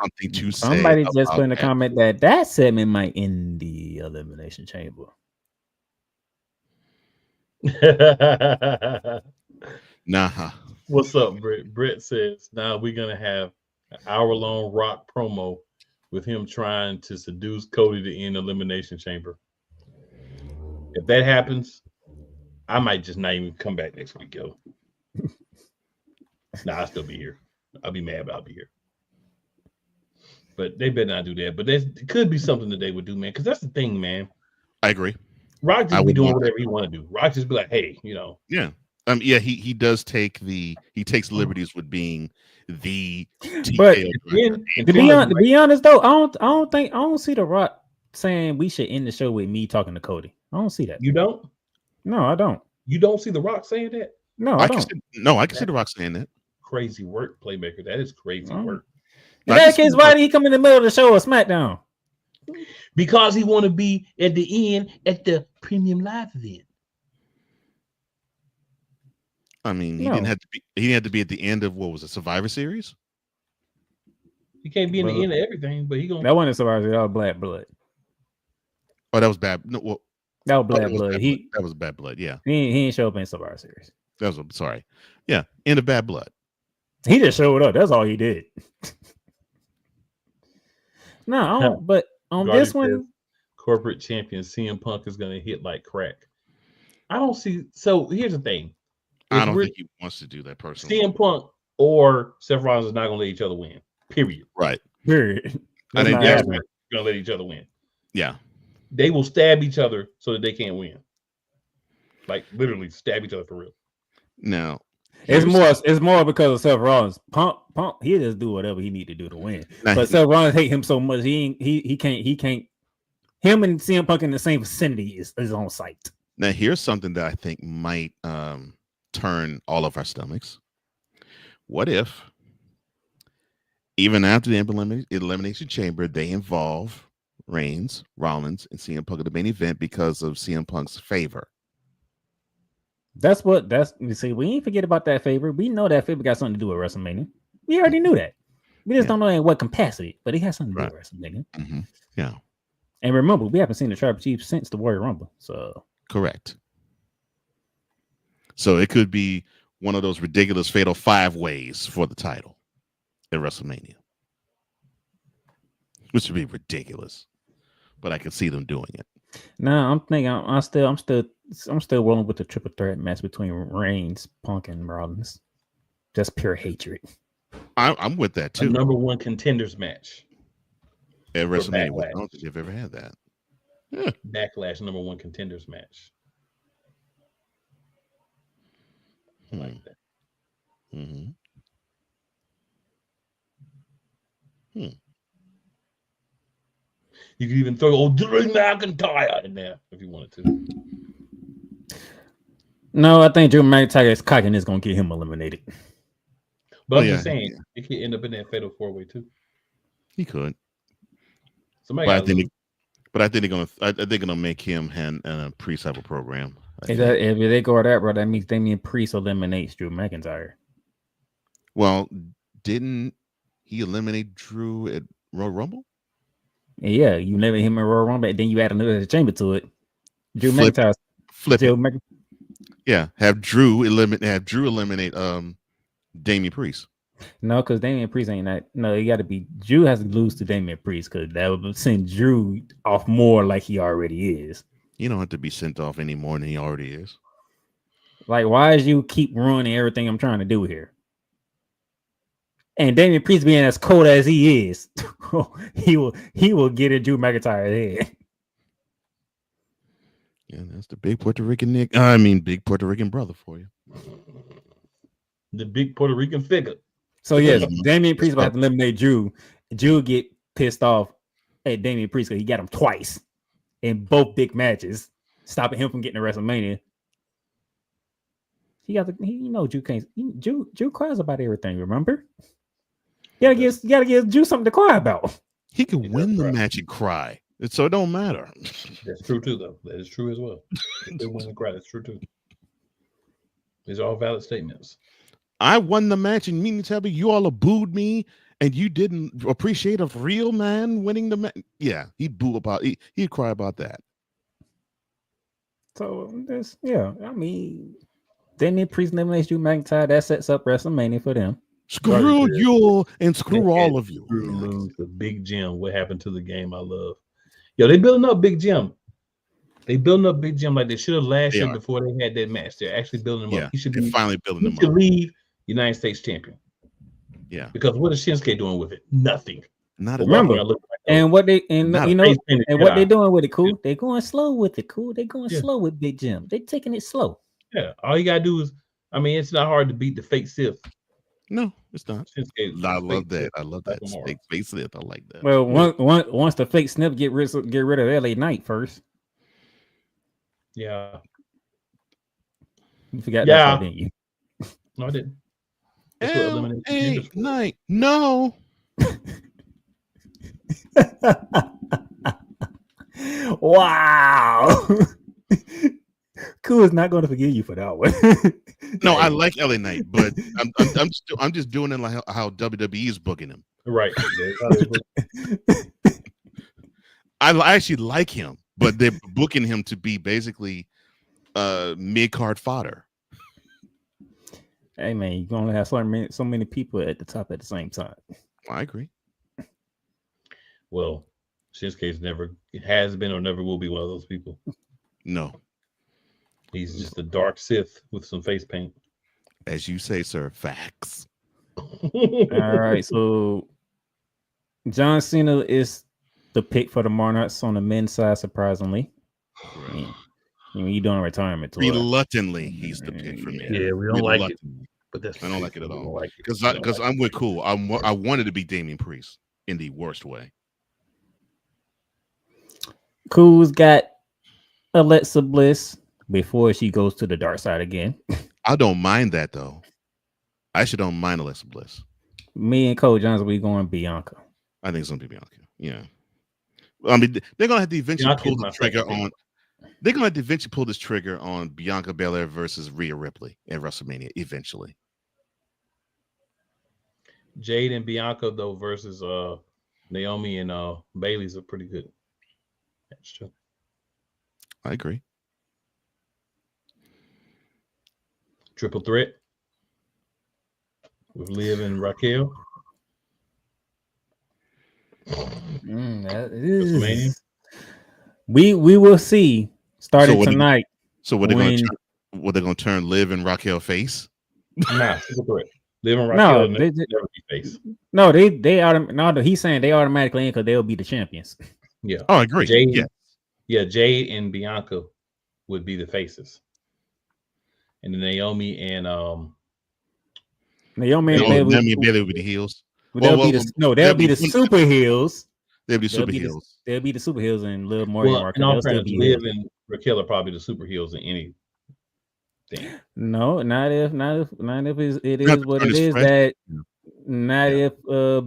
Somebody just put in a comment that segment might end the Elimination Chamber. Nah. What's up, Brett? Brett says now we're gonna have an hour-long Rock promo with him trying to seduce Cody to end Elimination Chamber. If that happens, I might just not even come back next week, yo. I'll still be here. I'll be mad, but I'll be here. But they better not do that. But it could be something that they would do, man. Because that's the thing, man. I agree. Rock just be doing whatever he want to do. Rock just be like, hey, you know. Yeah. He does take takes liberties with being the but to be honest though, I don't see The Rock saying we should end the show with me talking to Cody. I don't see that. You don't? No, I don't. You don't see The Rock saying that? No, I don't. I can see The Rock saying that. Crazy work, Playmaker. That is crazy work. In that case, why did he come in the middle of the show or SmackDown? Because he want to be at the end at the premium live event. I mean, he didn't have to be. He had to be at the end of what was it, Survivor Series? He can't be in the end of everything, but he gonna. That wasn't Survivor Series. That was Black Blood. Oh, that was bad. No, well, that was Black Blood. That was Bad Blood. Yeah, he didn't show up in Survivor Series. That was sorry. Yeah, end of Bad Blood. He just showed up. That's all he did. No, but on Garden this one, corporate champion CM Punk is going to hit like crack. I don't see. So here's the thing. I don't think he wants to do that personally. CM Punk or Seth Rollins is not going to let each other win. Period. Right. Period. I think they're going to let each other win. Yeah. They will stab each other so that they can't win. Like literally stab each other for real. No. It's more because of Seth Rollins. Punk, he just do whatever he need to do to win. But Seth Rollins hate him so much he can't. Him and CM Punk in the same vicinity is on site. Now here's something that I think might turn all of our stomachs. What if even after the Elimination Chamber they involve Reigns, Rollins, and CM Punk in the main event because of CM Punk's favor? You see, we ain't forget about that favor. We know that favor got something to do with WrestleMania. We already knew that. We just don't know in what capacity, but it has something to do with WrestleMania. Mm-hmm. Yeah. And remember, we haven't seen the Tribal Chief since the Warrior Rumble. So correct. So it could be one of those ridiculous fatal 5 ways for the title at WrestleMania, which would be ridiculous, but I could see them doing it. No, I'm thinking I'm still rolling with the triple threat match between Reigns, Punk, and Rollins. Just pure hatred. I'm with that too. A number one contenders match at WrestleMania. I don't think you've ever had that. Yeah. Backlash number one contenders match. I like that. Mm-hmm. You could even throw old Drew McIntyre in there if you wanted to. No, I think Drew McIntyre's cockiness going to get him eliminated. But I'm just saying, it could end up in that fatal 4-way too. He could. Somebody I think they're gonna make him and Priest have a program. If they go that route, that means Damian Priest eliminates Drew McIntyre. Well, didn't he eliminate Drew at Royal Rumble? Yeah, you never him in Royal Rumble, and then you add another chamber to it. Drew McIntyre. Flip it. Yeah, have Drew eliminate Damian Priest. No, because Damian Priest ain't that. No, you got to be. Drew has to lose to Damian Priest because that would send Drew off more like he already is. You don't have to be sent off any more than he already is. Like, why is you keep ruining everything I'm trying to do here? And Damian Priest being as cold as he is, he will get in Drew McIntyre's head. Yeah, that's the big Puerto Rican big Puerto Rican brother for you. The big Puerto Rican figure. So yes, Damian Priest will have to eliminate Drew. Drew get pissed off at Damian Priest because he got him twice in both big matches, stopping him from getting to WrestleMania. Drew can't. Drew cries about everything. Remember? You gotta give Drew something to cry about. He can win the match and cry, so it don't matter. That's true too, though. That is true as well. If they win and cry, that's true too. These are all valid statements. I won the match, and you mean to tell me you all booed me, and you didn't appreciate a real man winning the match? Yeah, he'd boo about. He'd cry about that. So I mean, Damian Priest eliminates Drew McIntyre. That sets up WrestleMania for them. Screw you and screw all of you. Lose the Big Jim. What happened to the game I love? Yo, they building up Big Jim. They building up Big Jim like they should have last year before they had that match. They're actually building him up. He should be finally building him up. He should leave United States champion. Yeah. Because what is Shinsuke doing with it? Nothing. Not remember. And what they and what they're doing with it, cool. They're going slow with it, cool. They're going slow with Big Jim. They're taking it slow. Yeah. All you gotta do is, it's not hard to beat the fake Sith. No, it's not. I love that. I love that. Fake Sith. I like that. Well, once the fake snip get rid of LA Knight first. Yeah. You forgot that part, didn't you? No, I didn't. LA Knight. No. Wow. Cool is not going to forgive you for that one. No, I like LA Knight, but I'm just doing it like how WWE is booking him. Right. I actually like him, but they're booking him to be basically mid-card fodder. Hey man, you can only have so many people at the top at the same time. I agree. Well, Shinsuke's has been or never will be one of those people. No. He's just a dark Sith with some face paint. As you say, sir, facts. All right, so John Cena is the pick for the Monarchs on the men's side, surprisingly. You're doing retirement tour. Reluctantly, he's the pick for me. Yeah, we don't like it. But I don't like it at all. Because I'm with Cool. I wanted to be Damian Priest in the worst way. Cool's got Alexa Bliss before she goes to the dark side again. I don't mind that though. I actually don't mind Alexa Bliss. Me and Cole Johnson, we going Bianca. I think it's gonna be Bianca. Yeah. I mean, they're gonna have to eventually pull the trigger on. They're gonna have to eventually pull this trigger on Bianca Belair versus Rhea Ripley at WrestleMania. Eventually. Jade and Bianca though versus Naomi and Bailey's are pretty good. That's true. I agree. Triple threat with Liv and Raquel. We will see starting tonight. So what they're going to turn Liv and Raquel face? Nah, triple threat. Liv and Raquel never be face. No, he's saying they automatically in because they'll be the champions. Yeah. Oh, I agree. Jade and Bianca would be the faces. And then Naomi and Bailey would be the heels. They'll be the super heels. They'll be super heels. They'll be the super heels and Liv Morgan. Liv and Raquel are probably the super heels in anything. No, not if it is what it is. That not if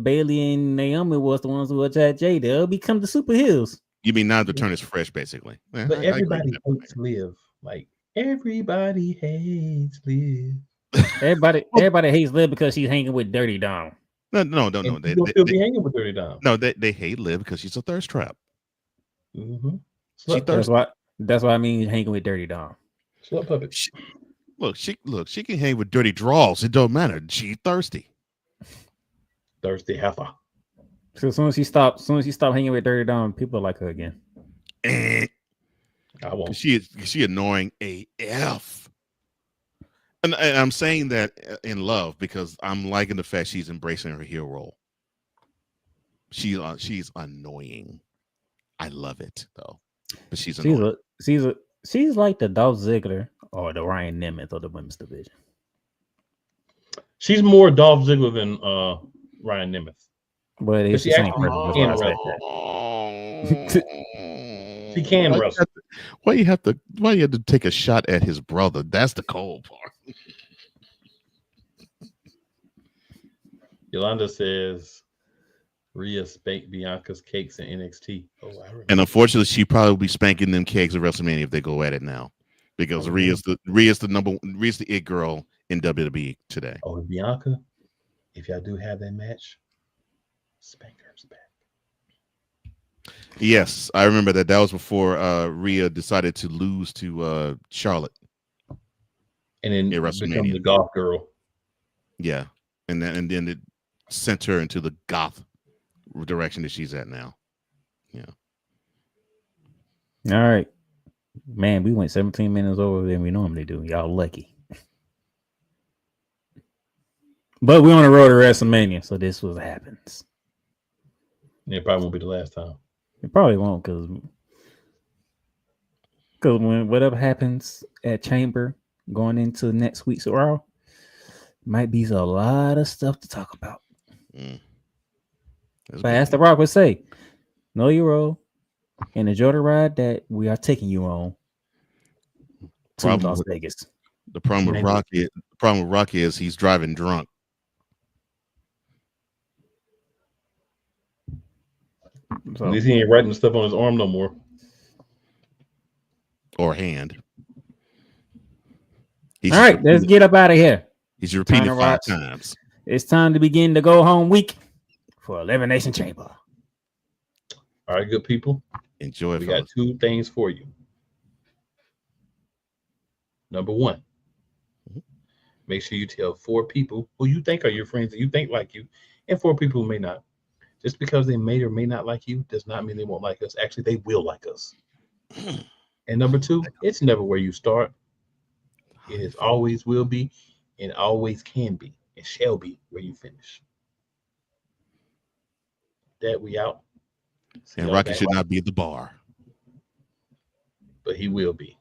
Bailey and Naomi was the ones who attacked Jay. They'll become the super heels. You mean now the turn is fresh, basically. Yeah, but everybody hates Liv. Like everybody hates Liv. Everybody hates Liv because she's hanging with Dirty Dom. No. They still be hanging with Dirty Dom. No, they hate Liv because she's a thirst trap. Mm-hmm. That's why I mean hanging with Dirty Dom. Slut puppet. She can hang with dirty draws. It don't matter. She thirsty. Thirsty heifer. So as soon as she stopped hanging with Dirty Dom, people like her again. I won't. She annoying AF. And I'm saying that in love because I'm liking the fact she's embracing her heel role. She's annoying. I love it though. But she's annoying. She's like the Dolph Ziggler or the Ryan Nemeth of the women's division. She's more Dolph Ziggler than Ryan Nemeth. But it's the same person. That's why I said that. She can wrestle. Why you have to take a shot at his brother? That's the cold part. Yolanda says Rhea spanked Bianca's cakes in NXT. Oh, I remember. And unfortunately, she probably be spanking them cakes at WrestleMania if they go at it now, because Rhea's the it girl in WWE today. Oh, Bianca, if y'all do have that match, spank her back. Yes, I remember that. That was before Rhea decided to lose to Charlotte, and then become the goth girl. Yeah, and then it sent her into the goth direction that she's at now. Yeah. All right, man. We went 17 minutes over than we normally do. Y'all lucky. But we're on the road to WrestleMania, so this was happens. It probably won't be the last time. It probably won't, because when whatever happens at Chamber going into next week's Raw, might be a lot of stuff to talk about. But as The Rock would say, know your role and enjoy the ride that we are taking you on to Las Vegas. The problem with Rocky is he's driving drunk. So, at least he ain't writing stuff on his arm no more. Or hand. All right, let's get up out of here. He's repeating 5 times. It's time to begin the go home week for Elimination Chamber. All right, good people. Enjoy. We got 2 things for you. Number 1, make sure you tell 4 people who you think are your friends and you think like you, and 4 people who may not. Just because they may or may not like you does not mean they won't like us. Actually, they will like us. And number 2, it's never where you start. It is always will be and always can be and shall be where you finish. That we out. And Rocky should not be at the bar. But he will be.